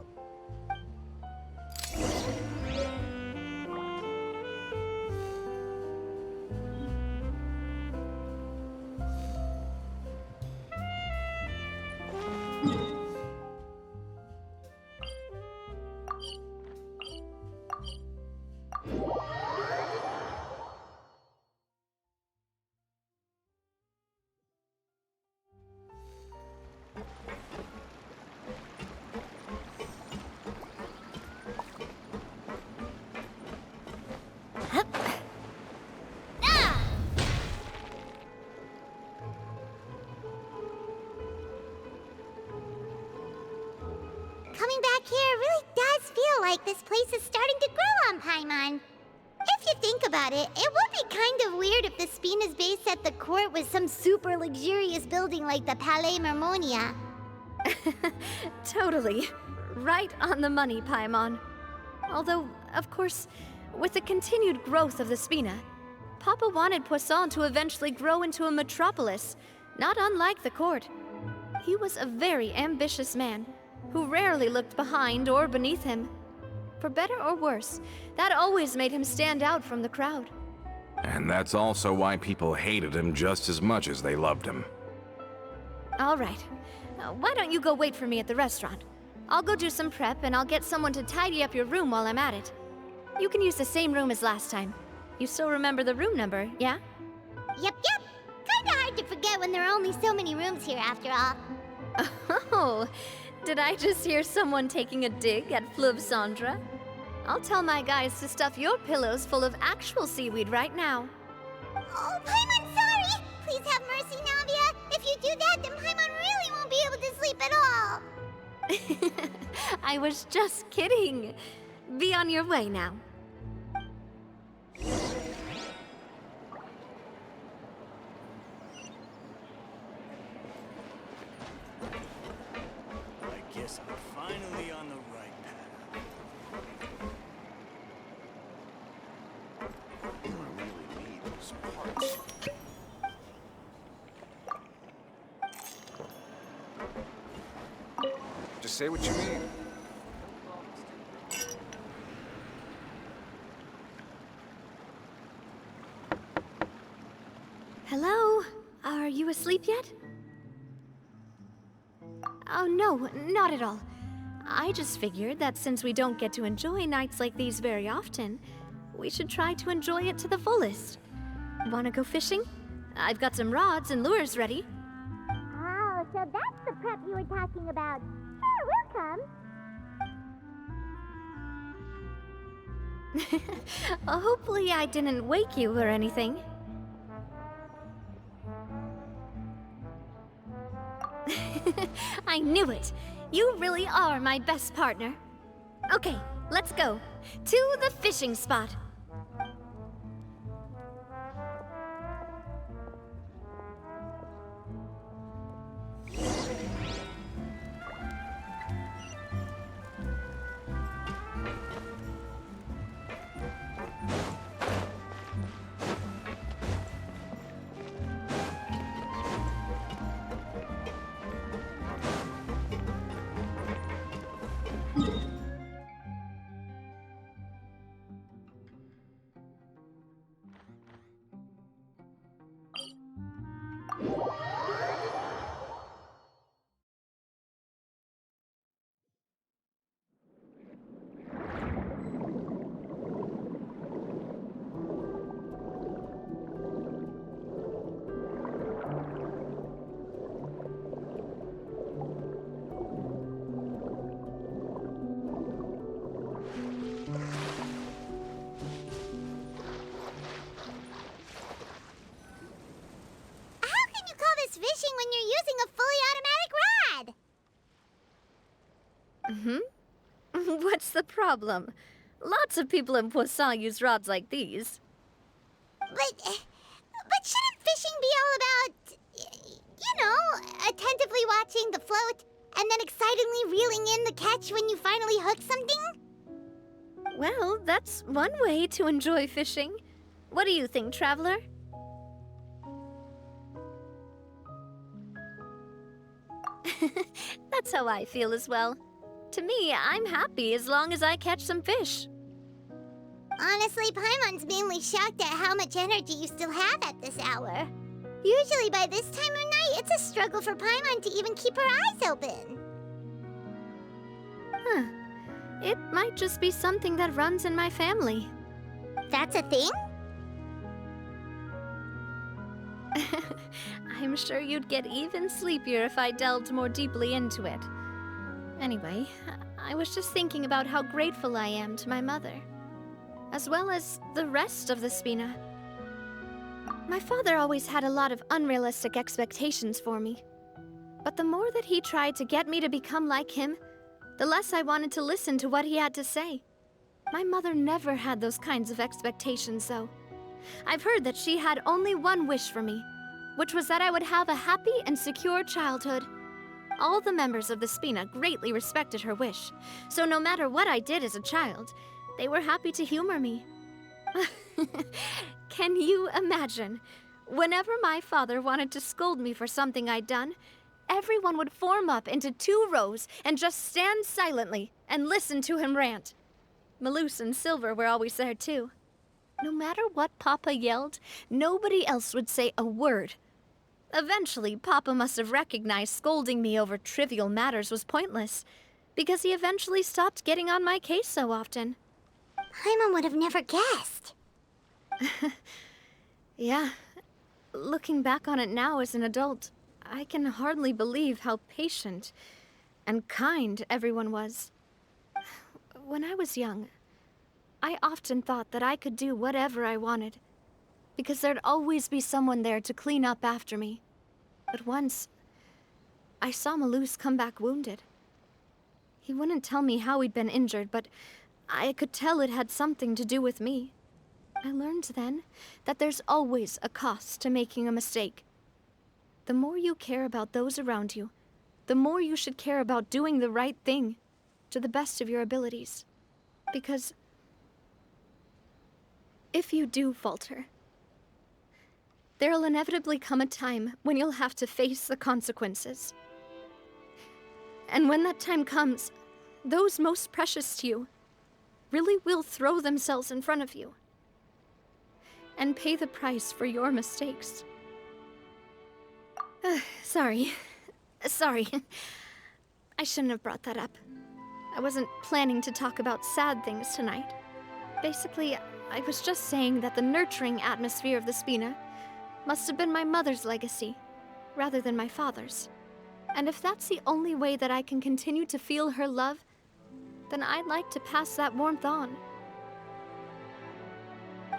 Speaker 2: Coming back here really does feel like this place is starting to grow on Paimon. If you think about it, it would be kind of weird if the Spina's base at the court was some super luxurious building like the Palais Mermonia.
Speaker 1: Totally. Right on the money, Paimon. Although, of course, with the continued growth of the Spina, Papa wanted Poisson to eventually grow into a metropolis, not unlike the court. He was a very ambitious man, who rarely looked behind or beneath him. For better or worse, that always made him stand out from the crowd.
Speaker 6: And that's also why people hated him just as much as they loved him.
Speaker 1: All right. Why don't you go wait for me at the restaurant? I'll go do some prep and I'll get someone to tidy up your room while I'm at it. You can use the same room as last time. You still remember the room number, yeah?
Speaker 2: Yep. Kinda hard to forget when there are only so many rooms here after all.
Speaker 1: Oh, did I just hear someone taking a dig at Fleuve Cendre? I'll tell my guys to stuff your pillows full of actual seaweed right now.
Speaker 2: Oh, Paimon, sorry! Please have mercy, Navia. If you do that, then Paimon really won't be able to sleep at all.
Speaker 1: I was just kidding. Be on your way now.
Speaker 8: I guess I'm finally on the right path. I really need those parts.
Speaker 9: Just say what you mean.
Speaker 1: Hello? Are you asleep yet? Oh no, not at all. I just figured that since we don't get to enjoy nights like these very often, we should try to enjoy it to the fullest. Wanna go fishing? I've got some rods and lures ready.
Speaker 2: Oh, so that's the prep you were talking about. Sure, we'll come.
Speaker 1: Hopefully I didn't wake you or anything. I knew it! You really are my best partner. Okay, let's go. To the fishing spot.
Speaker 2: using a fully automatic rod.
Speaker 1: What's the problem? Lots of people in Poisson use rods like these.
Speaker 2: But shouldn't fishing be all about, attentively watching the float and then excitedly reeling in the catch when you finally hook something?
Speaker 1: Well, that's one way to enjoy fishing. What do you think, Traveler? That's how I feel as well. To me, I'm happy as long as I catch some fish.
Speaker 2: Honestly, Paimon's mainly shocked at how much energy you still have at this hour. Usually by this time of night, it's a struggle for Paimon to even keep her eyes open.
Speaker 1: Huh. It might just be something that runs in my family.
Speaker 2: That's a thing?
Speaker 1: I'm sure you'd get even sleepier if I delved more deeply into it. Anyway, I was just thinking about how grateful I am to my mother, as well as the rest of the Spina. My father always had a lot of unrealistic expectations for me. But the more that he tried to get me to become like him, the less I wanted to listen to what he had to say. My mother never had those kinds of expectations, though. I've heard that she had only one wish for me, which was that I would have a happy and secure childhood. All the members of the Spina greatly respected her wish, so no matter what I did as a child, they were happy to humor me. Can you imagine? Whenever my father wanted to scold me for something I'd done, everyone would form up into 2 rows and just stand silently and listen to him rant. Malouse and Silver were always there too. No matter what Papa yelled, nobody else would say a word. Eventually, Papa must have recognized scolding me over trivial matters was pointless, because he eventually stopped getting on my case so often.
Speaker 2: Paimon would have never guessed.
Speaker 1: Yeah. Looking back on it now as an adult, I can hardly believe how patient and kind everyone was. When I was young, I often thought that I could do whatever I wanted, because there'd always be someone there to clean up after me. But once, I saw Malouse come back wounded. He wouldn't tell me how he'd been injured, but I could tell it had something to do with me. I learned then that there's always a cost to making a mistake. The more you care about those around you, the more you should care about doing the right thing to the best of your abilities. Because if you do falter, there'll inevitably come a time when you'll have to face the consequences. And when that time comes, those most precious to you really will throw themselves in front of you and pay the price for your mistakes. Sorry. I shouldn't have brought that up. I wasn't planning to talk about sad things tonight. Basically, I was just saying that the nurturing atmosphere of the Spina must have been my mother's legacy, rather than my father's. And if that's the only way that I can continue to feel her love, then I'd like to pass that warmth on.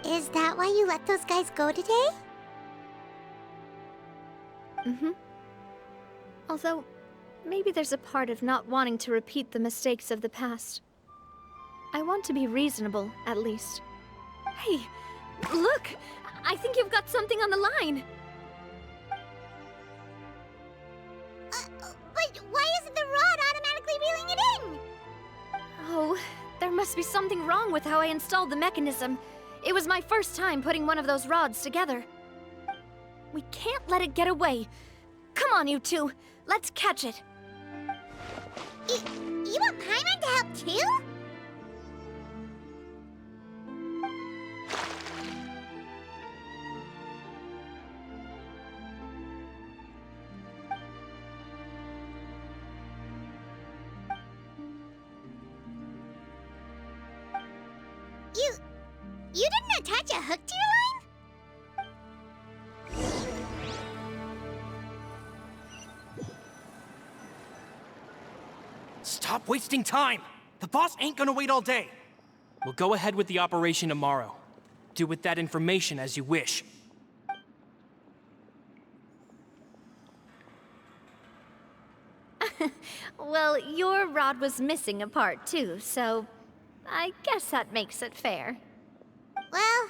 Speaker 2: Is that why you let those guys go today?
Speaker 1: Although, maybe there's a part of not wanting to repeat the mistakes of the past. I want to be reasonable, at least. Hey, look! I think you've got something on the line!
Speaker 2: But why isn't the rod automatically reeling it in?
Speaker 1: Oh, there must be something wrong with how I installed the mechanism. It was my first time putting one of those rods together. We can't let it get away. Come on, you two. Let's catch it.
Speaker 2: You want Paimon to help too? You didn't attach a hook to your line?
Speaker 4: Stop wasting time! The boss ain't gonna wait all day. We'll go ahead with the operation tomorrow. Do with that information as you wish.
Speaker 1: Well, your rod was missing a part too, so I guess that makes it fair.
Speaker 2: Well,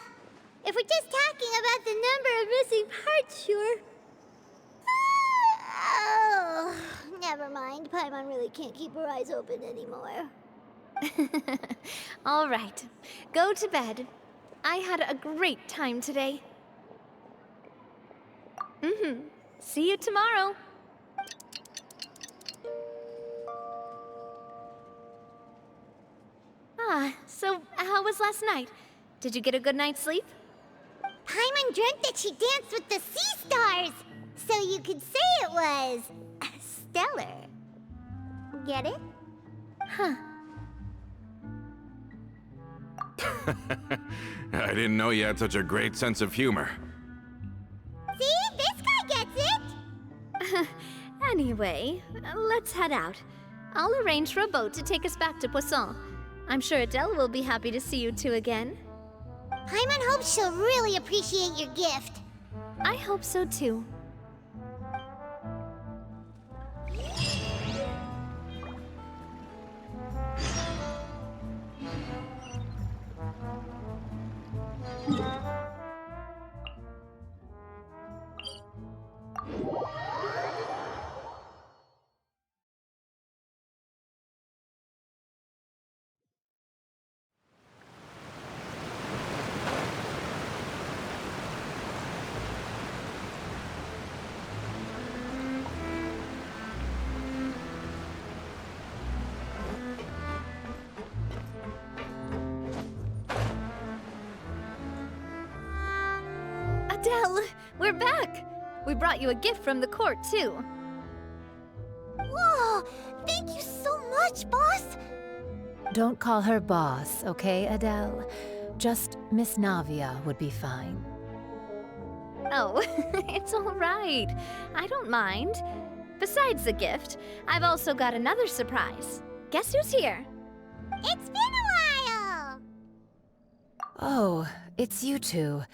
Speaker 2: if we're just talking about the number of missing parts, sure. Oh, never mind. Paimon really can't keep her eyes open anymore.
Speaker 1: All right, go to bed. I had a great time today. See you tomorrow. So how was last night? Did you get a good night's sleep?
Speaker 2: Paimon dreamt that she danced with the sea stars, so you could say it was stellar. Get it?
Speaker 1: Huh.
Speaker 6: I didn't know you had such a great sense of humor.
Speaker 2: See? This guy gets it!
Speaker 1: Anyway, let's head out. I'll arrange for a boat to take us back to Poisson. I'm sure Adele will be happy to see you two again.
Speaker 2: Paimon hopes she'll really appreciate your gift.
Speaker 1: I hope so too. Adele, we're back! We brought you a gift from the court, too.
Speaker 2: Whoa! Thank you so much, boss!
Speaker 7: Don't call her boss, okay, Adele? Just Miss Navia would be fine.
Speaker 1: Oh, it's all right. I don't mind. Besides the gift, I've also got another surprise. Guess who's here?
Speaker 2: It's been a while!
Speaker 7: Oh, it's you two.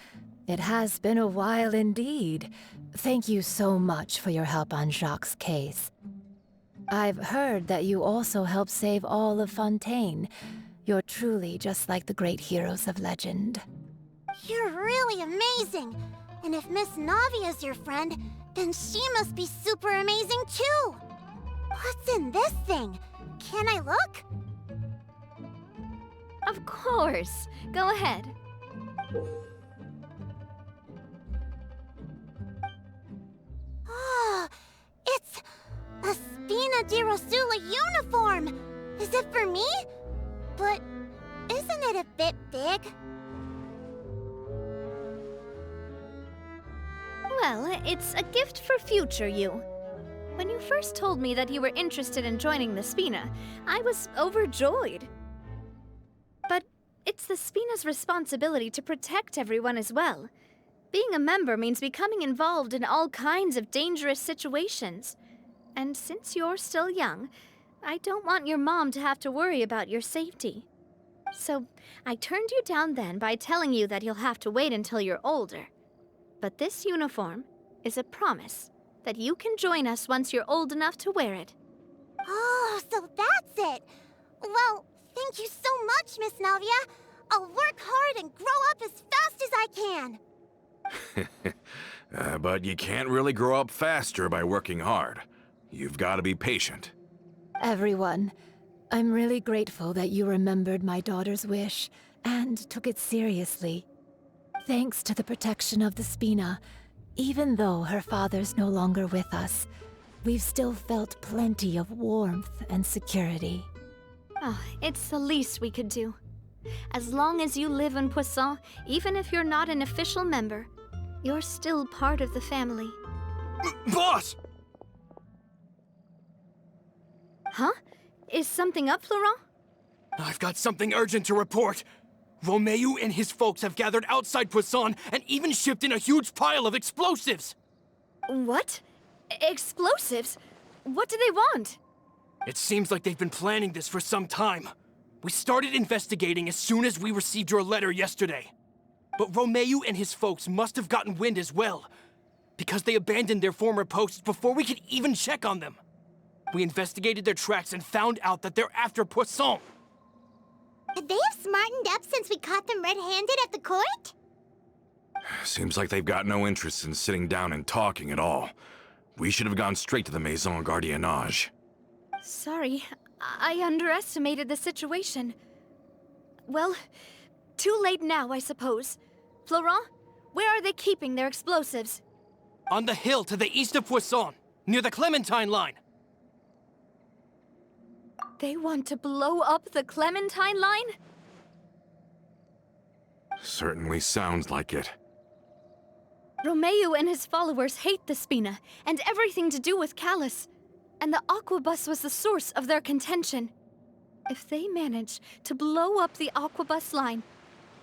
Speaker 7: It has been a while indeed. Thank you so much for your help on Jacques' case. I've heard that you also helped save all of Fontaine. You're truly just like the great heroes of legend.
Speaker 2: You're really amazing! And if Miss Navia's your friend, then she must be super amazing too! What's in this thing? Can I look?
Speaker 1: Of course. Go ahead.
Speaker 2: Oh, it's a Spina di Rosula uniform! Is it for me? But isn't it a bit big?
Speaker 1: Well, it's a gift for future you. When you first told me that you were interested in joining the Spina, I was overjoyed. But it's the Spina's responsibility to protect everyone as well. Being a member means becoming involved in all kinds of dangerous situations. And since you're still young, I don't want your mom to have to worry about your safety. So I turned you down then by telling you that you'll have to wait until you're older. But this uniform is a promise that you can join us once you're old enough to wear it.
Speaker 2: Oh, so that's it! Well, thank you so much, Miss Navia! I'll work hard and grow up as fast as I can!
Speaker 6: But you can't really grow up faster by working hard. You've got to be patient.
Speaker 7: Everyone, I'm really grateful that you remembered my daughter's wish and took it seriously. Thanks to the protection of the Spina, even though her father's no longer with us, we've still felt plenty of warmth and security.
Speaker 1: Oh, it's the least we could do. As long as you live in Poisson, even if you're not an official member, you're still part of the family.
Speaker 4: Boss!
Speaker 1: Huh? Is something up, Florent?
Speaker 4: I've got something urgent to report. Romeu and his folks have gathered outside Poisson and even shipped in a huge pile of explosives.
Speaker 1: What? Explosives? What do they want?
Speaker 4: It seems like they've been planning this for some time. We started investigating as soon as we received your letter yesterday. But Romeu and his folks must have gotten wind as well, because they abandoned their former posts before we could even check on them. We investigated their tracks and found out that they're after Poisson.
Speaker 2: They have smartened up since we caught them red-handed at the court?
Speaker 6: Seems like they've got no interest in sitting down and talking at all. We should have gone straight to the Maison Gardiennage.
Speaker 1: Sorry, I underestimated the situation. Well, too late now, I suppose. Florent, where are they keeping their explosives?
Speaker 4: On the hill to the east of Poisson, near the Clementine line.
Speaker 1: They want to blow up the Clementine line?
Speaker 6: Certainly sounds like it.
Speaker 1: Romeo and his followers hate the Spina and everything to do with Callus. And the Aquabus was the source of their contention. If they manage to blow up the Aquabus line,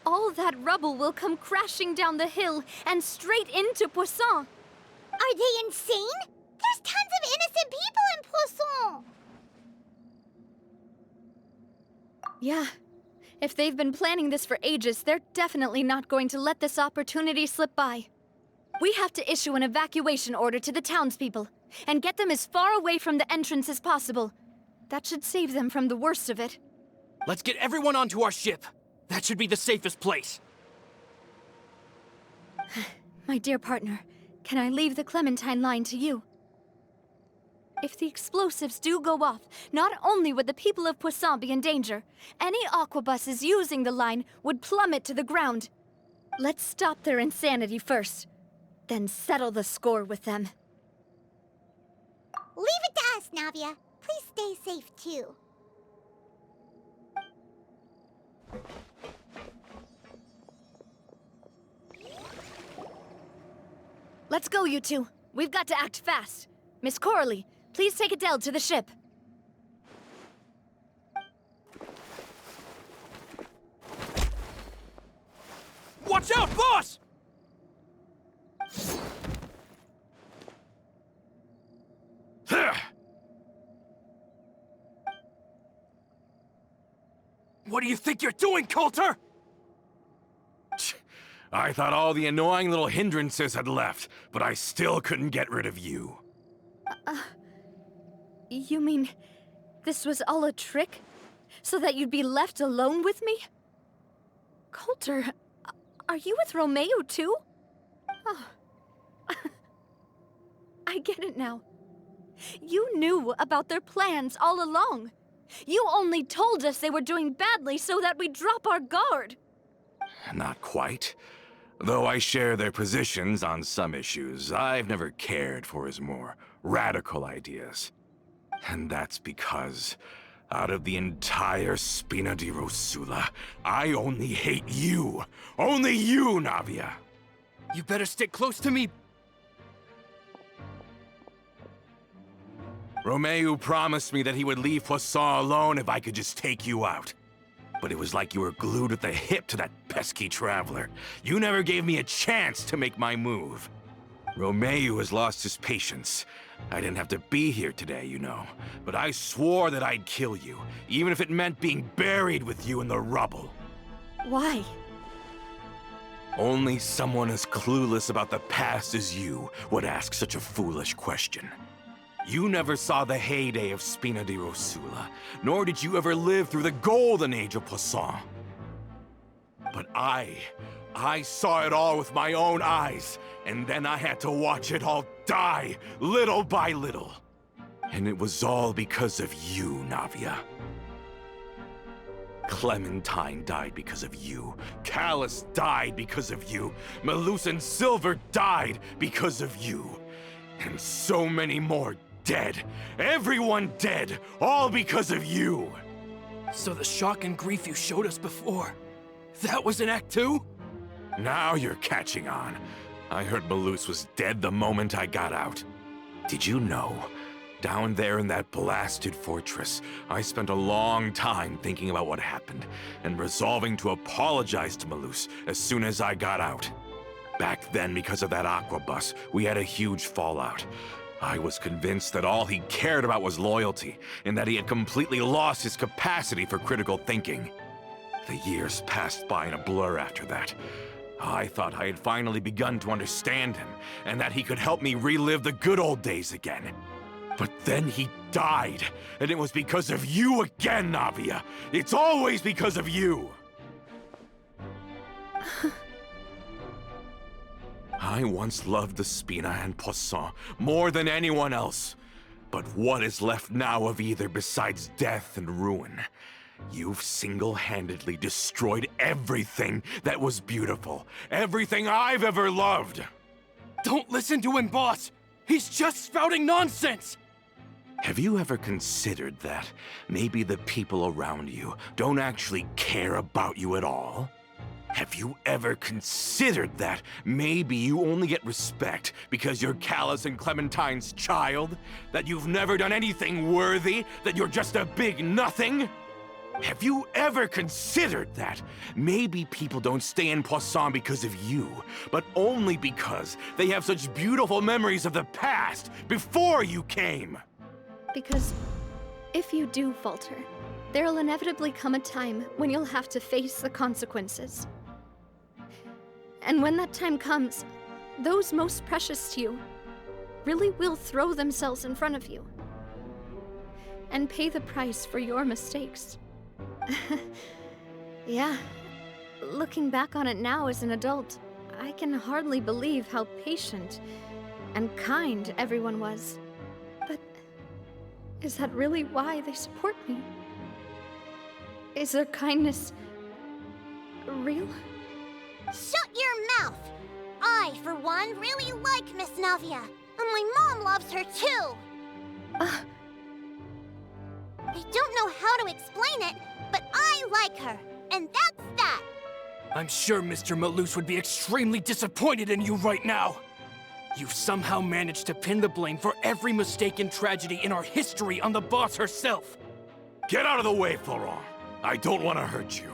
Speaker 1: all that rubble will come crashing down the hill and straight into Poisson.
Speaker 2: Are they insane? There's tons of innocent people in Poisson!
Speaker 1: Yeah. If they've been planning this for ages, they're definitely not going to let this opportunity slip by. We have to issue an evacuation order to the townspeople and get them as far away from the entrance as possible. That should save them from the worst of it.
Speaker 4: Let's get everyone onto our ship. That should be the safest place.
Speaker 1: My dear partner, can I leave the Clementine line to you? If the explosives do go off, not only would the people of Poisson be in danger, any aquabuses using the line would plummet to the ground. Let's stop their insanity first, then settle the score with them.
Speaker 2: Leave it to us, Navia. Please stay safe, too.
Speaker 1: Let's go, you two. We've got to act fast. Miss Coralie, please take Adele to the ship.
Speaker 4: Watch out, boss! What do you think you're doing, Coulter?
Speaker 6: I thought all the annoying little hindrances had left, but I still couldn't get rid of you.
Speaker 1: You mean this was all a trick? So that you'd be left alone with me? Coulter, are you with Romeo too? Oh. I get it now. You knew about their plans all along. You only told us they were doing badly so that we'd drop our guard.
Speaker 6: Not quite. Though I share their positions on some issues, I've never cared for his more radical ideas. And that's because, out of the entire Spina di Rosula, I only hate you. Only you, Navia.
Speaker 4: You better stick close to me.
Speaker 6: Romeo promised me that he would leave Poisson alone if I could just take you out. But it was like you were glued at the hip to that pesky traveler. You never gave me a chance to make my move. Romeo has lost his patience. I didn't have to be here today, you know. But I swore that I'd kill you, even if it meant being buried with you in the rubble.
Speaker 1: Why?
Speaker 6: Only someone as clueless about the past as you would ask such a foolish question. You never saw the heyday of Spina di Rosula, nor did you ever live through the golden age of Poisson. But I saw it all with my own eyes, and then I had to watch it all die, little by little. And it was all because of you, Navia. Clementine died because of you. Callus died because of you. Malus and Silver died because of you. And so many more dead. Everyone dead, all because of you.
Speaker 4: So the shock and grief you showed us before, that was in Act 2?
Speaker 6: Now you're catching on. I heard Malus was dead the moment I got out. Did you know? Down there in that blasted fortress, I spent a long time thinking about what happened and resolving to apologize to Malus as soon as I got out. Back then, because of that aquabus, we had a huge fallout. I was convinced that all he cared about was loyalty, and that he had completely lost his capacity for critical thinking. The years passed by in a blur after that. I thought I had finally begun to understand him, and that he could help me relive the good old days again. But then he died, and it was because of you again, Navia. It's always because of you. I once loved the Spina and Poisson more than anyone else. But what is left now of either besides death and ruin? You've single-handedly destroyed everything that was beautiful. Everything I've ever loved.
Speaker 4: Don't listen to him, boss! He's just spouting nonsense!
Speaker 6: Have you ever considered that maybe the people around you don't actually care about you at all? Have you ever considered that maybe you only get respect because you're Callus and Clementine's child? That you've never done anything worthy? That you're just a big nothing? Have you ever considered that maybe people don't stay in Poisson because of you, but only because they have such beautiful memories of the past before you came?
Speaker 1: Because if you do falter, there'll inevitably come a time when you'll have to face the consequences. And when that time comes, those most precious to you really will throw themselves in front of you and pay the price for your mistakes. Yeah, looking back on it now as an adult, I can hardly believe how patient and kind everyone was. But is that really why they support me? Is their kindness real?
Speaker 2: Shut your mouth! I, for one, really like Miss Navia. And my mom loves her too! I don't know how to explain it, but I like her. And that's that!
Speaker 4: I'm sure Mr. Malus would be extremely disappointed in you right now. You've somehow managed to pin the blame for every mistake and tragedy in our history on the boss herself.
Speaker 6: Get out of the way, Florent. I don't want to hurt you.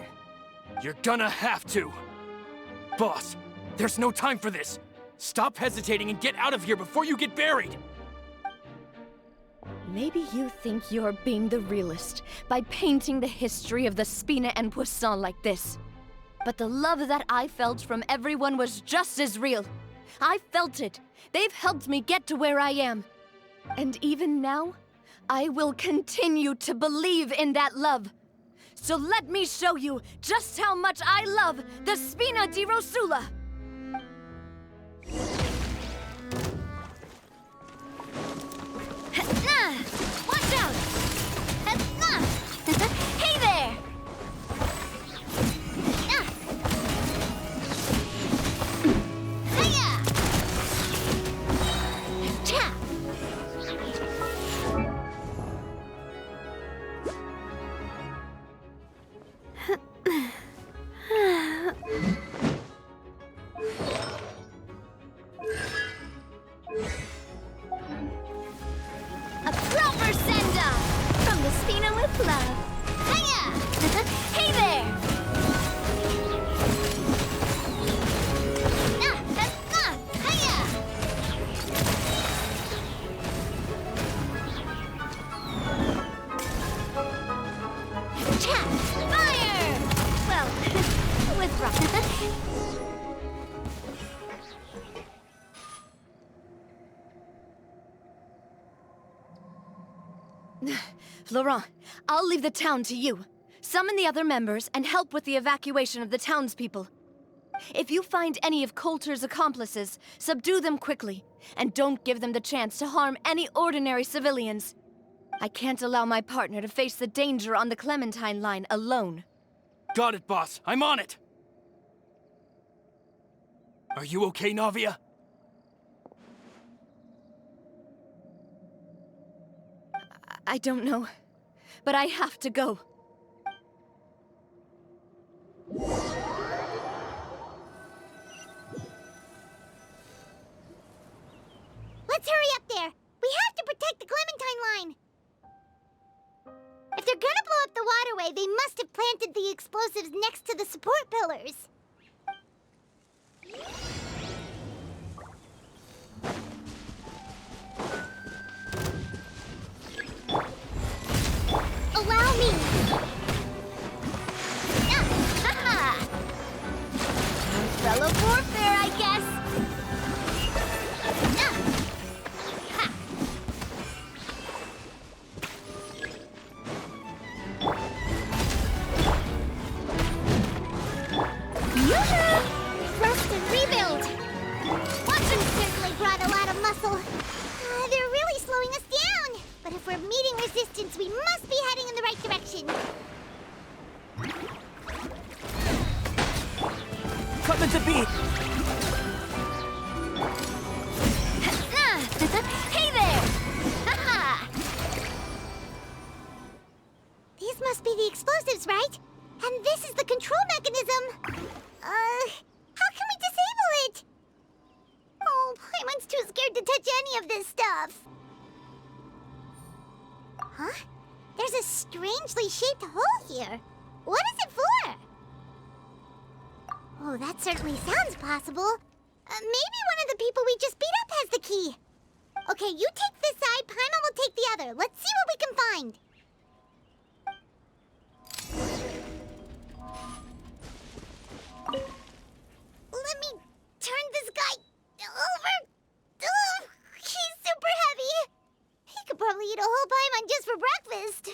Speaker 4: You're gonna have to. Boss, there's no time for this. Stop hesitating and get out of here before you get buried.
Speaker 1: Maybe you think you're being the realist by painting the history of the Spina and Poisson like this. But the love that I felt from everyone was just as real. I felt it. They've helped me get to where I am. And even now, I will continue to believe in that love. So let me show you just how much I love the Spina di Rosula. Watch out! Hey there! Hiya! A proper send-off from the Spina with love. Hiya! Hey there! Hiya! Fire! Well, with rock. Laurent, I'll leave the town to you. Summon the other members and help with the evacuation of the townspeople. If you find any of Coulter's accomplices, subdue them quickly, and don't give them the chance to harm any ordinary civilians. I can't allow my partner to face the danger on the Clementine line alone.
Speaker 4: Got it, boss. I'm on it. Are you okay, Navia?
Speaker 1: I don't know, but I have to go.
Speaker 2: Let's hurry up there! We have to protect the Clementine line! If they're gonna blow up the waterway, they must have planted the explosives next to the support pillars. Allow me! Umbrella warfare, I guess! bustle. They're really slowing us down. But if we're meeting resistance, we must be heading in the right direction.
Speaker 3: Coming to beat!
Speaker 1: Hey there! Ha-ha!
Speaker 2: These must be the explosives, right? And this is the control mechanism. How can we disable it? Oh, Paimon's too scared to touch any of this stuff. Huh? There's a strangely shaped hole here. What is it for? Oh, that certainly sounds possible. Maybe one of the people we just beat up has the key. Okay, you take this side, Paimon will take the other. Let's see what we can find. Let me turn this guy over. Ugh, he's super heavy. He could probably eat a whole Paimon just for breakfast.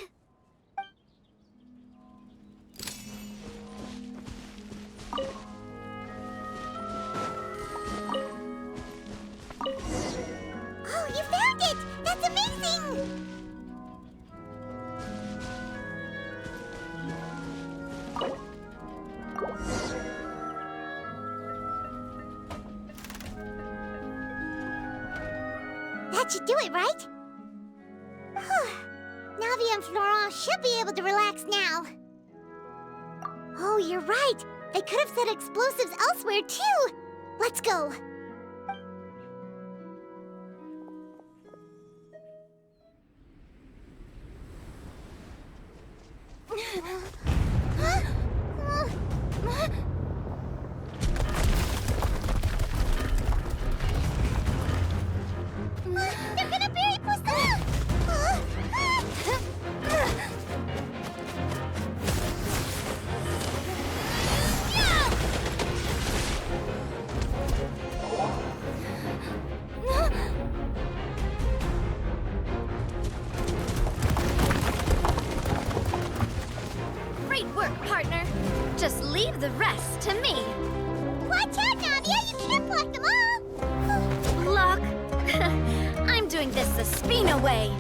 Speaker 2: Oh, you found it! That's amazing! That should do it, right? Whew. Navia and Florent should be able to relax now. Oh, you're right. They could have set explosives elsewhere, too. Let's go. They're gonna bury Poisson!
Speaker 1: Great work, partner. Just leave the rest to me.
Speaker 2: Watch out, Navia! You can't block them all!
Speaker 1: Block. I'm doing this the Spina way.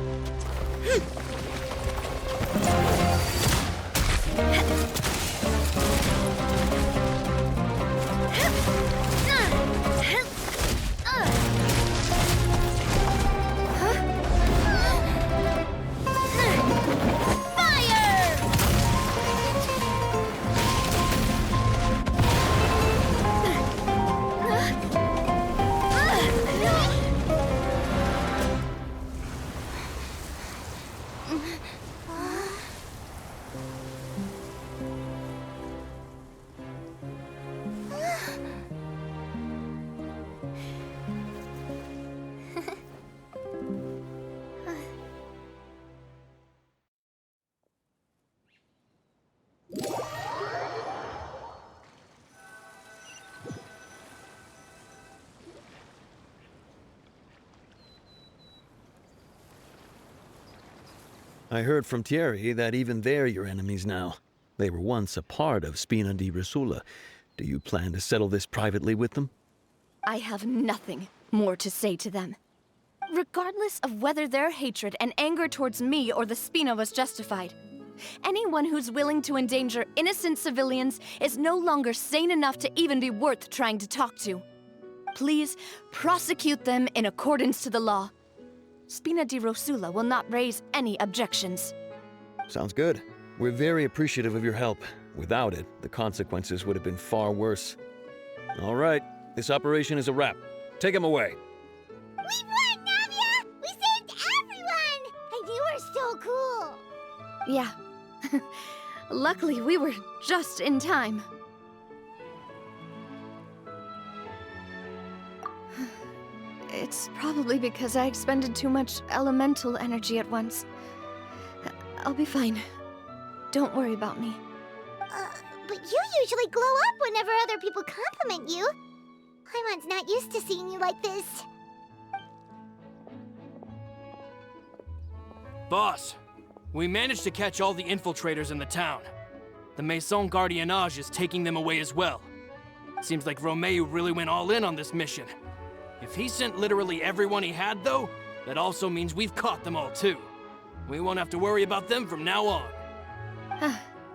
Speaker 9: I heard from Thierry that even they're your enemies now. They were once a part of Spina di Rosula. Do you plan to settle this privately with them?
Speaker 1: I have nothing more to say to them. Regardless of whether their hatred and anger towards me or the Spina was justified, anyone who's willing to endanger innocent civilians is no longer sane enough to even be worth trying to talk to. Please prosecute them in accordance to the law. Spina di Rosula will not raise any objections.
Speaker 9: Sounds good. We're very appreciative of your help. Without it, the consequences would have been far worse. All right, this operation is a wrap. Take him away.
Speaker 2: We won, Navia! We saved everyone! And you were so cool!
Speaker 1: Yeah. Luckily, we were just in time. It's probably because I expended too much elemental energy at once. I'll be fine. Don't worry about me.
Speaker 2: But you usually glow up whenever other people compliment you. Paimon's not used to seeing you like this.
Speaker 4: Boss, we managed to catch all the infiltrators in the town. The Maison Gardiennage is taking them away as well. Seems like Romeu really went all in on this mission. If he sent literally everyone he had, though, that also means we've caught them all, too. We won't have to worry about them from now on.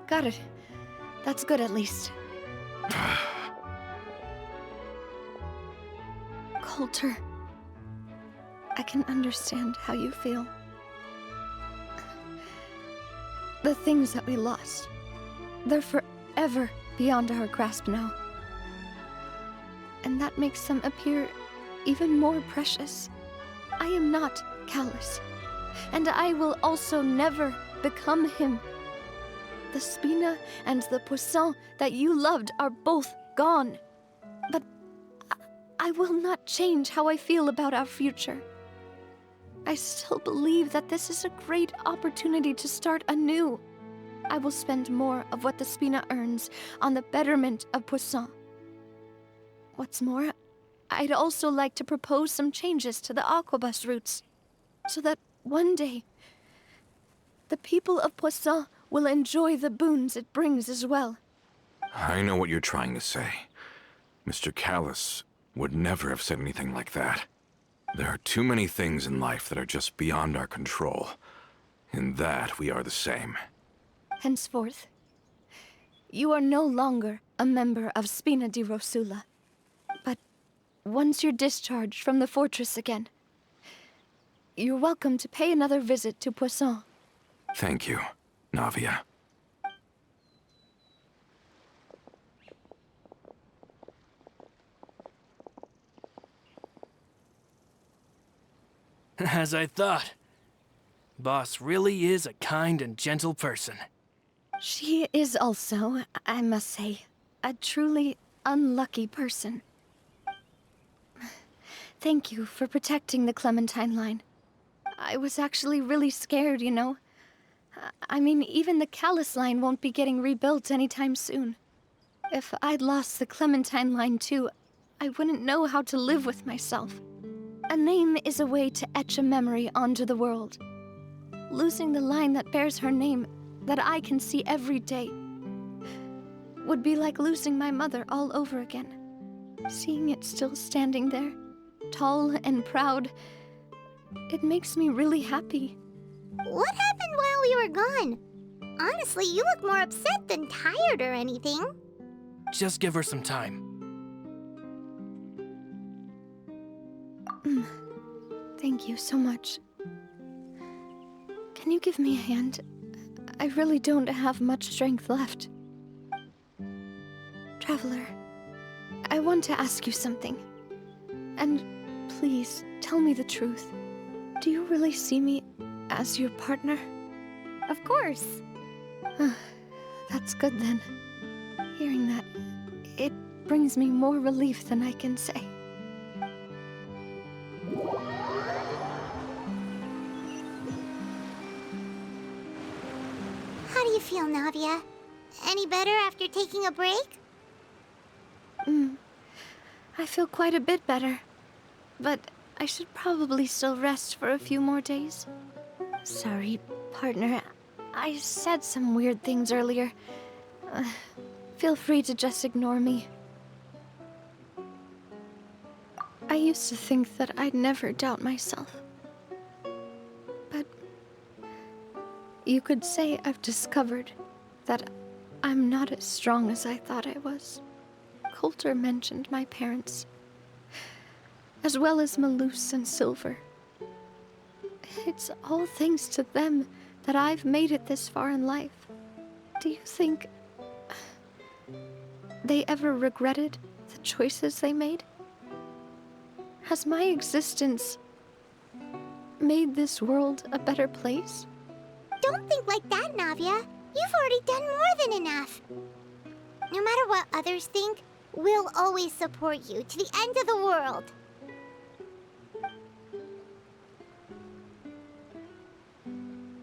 Speaker 1: Got it. That's good, at least. Coulter, I can understand how you feel. The things that we lost, they're forever beyond our grasp now. And that makes them appear even more precious. I am not Callus, and I will also never become him. The Spina and the Poisson that you loved are both gone. But I will not change how I feel about our future. I still believe that this is a great opportunity to start anew. I will spend more of what the Spina earns on the betterment of Poisson. What's more, I'd also like to propose some changes to the aquabus routes, so that one day, the people of Poisson will enjoy the boons it brings as well.
Speaker 6: I know what you're trying to say. Mr. Callus would never have said anything like that. There are too many things in life that are just beyond our control. In that, we are the same.
Speaker 1: Henceforth, you are no longer a member of Spina di Rosula. But once you're discharged from the fortress again, you're welcome to pay another visit to Poisson.
Speaker 6: Thank you, Navia.
Speaker 4: As I thought. Boss really is a kind and gentle person.
Speaker 1: She is also, I must say, a truly unlucky person. Thank you for protecting the Clementine line. I was actually really scared, you know. I mean, even the Callus line won't be getting rebuilt anytime soon. If I'd lost the Clementine line too, I wouldn't know how to live with myself. A name is a way to etch a memory onto the world. Losing the line that bears her name, that I can see every day, would be like losing my mother all over again. Seeing it still standing there, tall and proud, it makes me really happy.
Speaker 2: What happened while we were gone? Honestly, you look more upset than tired or anything.
Speaker 4: Just give her some time.
Speaker 1: Thank you so much. Can you give me a hand? I really don't have much strength left. Traveler, I want to ask you something. And please, tell me the truth. Do you really see me as your partner?
Speaker 2: Of course.
Speaker 1: That's good then. Hearing that, it brings me more relief than I can say.
Speaker 2: How do you feel, Navia? Any better after taking a break?
Speaker 1: I feel quite a bit better. But I should probably still rest for a few more days. Sorry, partner. I said some weird things earlier. Feel free to just ignore me. I used to think that I'd never doubt myself. But you could say I've discovered that I'm not as strong as I thought I was. Coulter mentioned my parents, as well as Malus and Silver. It's all thanks to them that I've made it this far in life. Do you think they ever regretted the choices they made? Has my existence made this world a better place?
Speaker 2: Don't think like that, Navia. You've already done more than enough. No matter what others think, we'll always support you to the end of the world.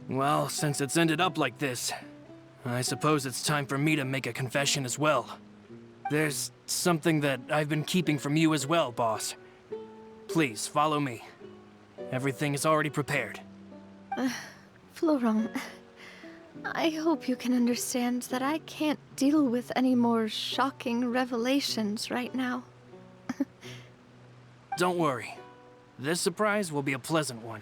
Speaker 4: Well, since it's ended up like this, I suppose it's time for me to make a confession as well. There's something that I've been keeping from you as well, boss. Please, follow me. Everything is already prepared.
Speaker 1: Florent, I hope you can understand that I can't deal with any more shocking revelations right now.
Speaker 4: Don't worry. This surprise will be a pleasant one.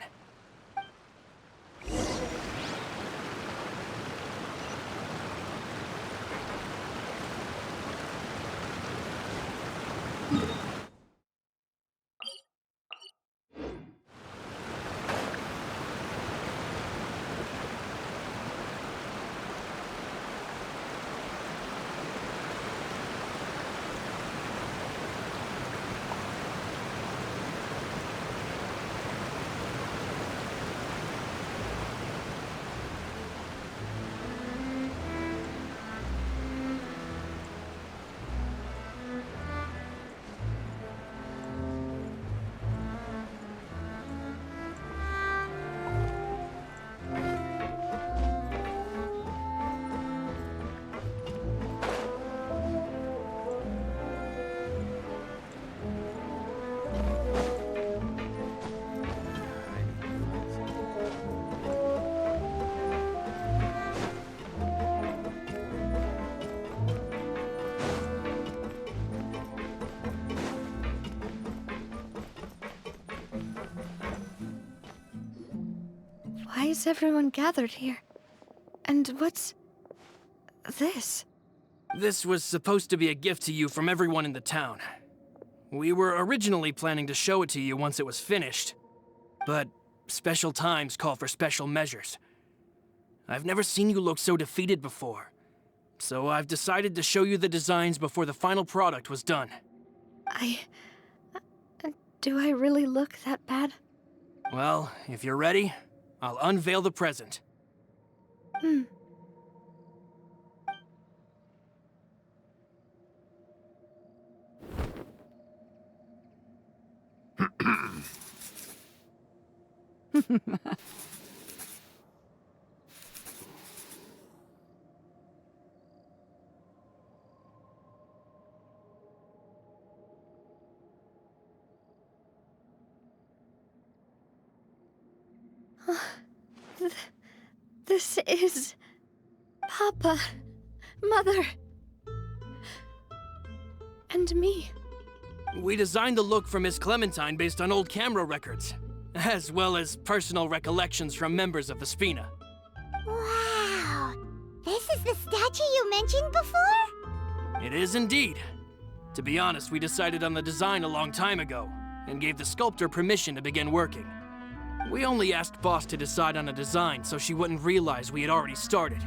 Speaker 1: Why is everyone gathered here? And what's this?
Speaker 4: This was supposed to be a gift to you from everyone in the town. We were originally planning to show it to you once it was finished, but special times call for special measures. I've never seen you look so defeated before, so I've decided to show you the designs before the final product was done.
Speaker 1: Do I really look that bad?
Speaker 4: Well, if you're ready, I'll unveil the present.
Speaker 1: This is... Papa, Mother, and me.
Speaker 4: We designed the look for Miss Clementine based on old camera records, as well as personal recollections from members of the Spina.
Speaker 2: Wow! This is the statue you mentioned before?
Speaker 4: It is indeed. To be honest, we decided on the design a long time ago, and gave the sculptor permission to begin working. We only asked Boss to decide on a design so she wouldn't realize we had already started.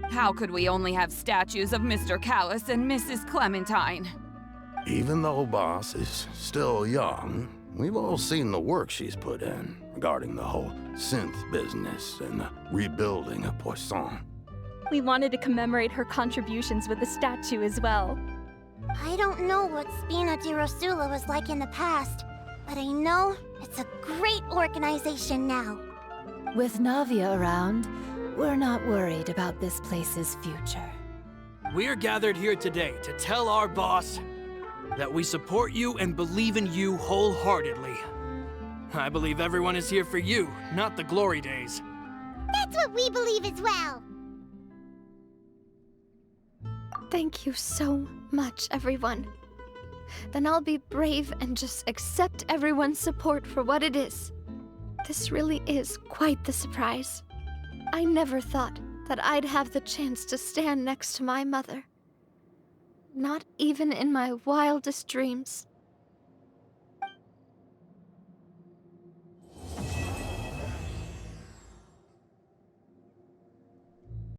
Speaker 10: How could we only have statues of Mr. Callis and Mrs. Clementine?
Speaker 11: Even though Boss is still young, we've all seen the work she's put in regarding the whole synth business and the rebuilding of Poisson.
Speaker 12: We wanted to commemorate her contributions with a statue as well.
Speaker 2: I don't know what Spina di Rosula was like in the past, but I know it's a great organization now.
Speaker 7: With Navia around, we're not worried about this place's future.
Speaker 4: We're gathered here today to tell our boss that we support you and believe in you wholeheartedly. I believe everyone is here for you, not the glory days.
Speaker 2: That's what we believe as well.
Speaker 1: Thank you so much, everyone. Then I'll be brave and just accept everyone's support for what it is. This really is quite the surprise. I never thought that I'd have the chance to stand next to my mother. Not even in my wildest dreams.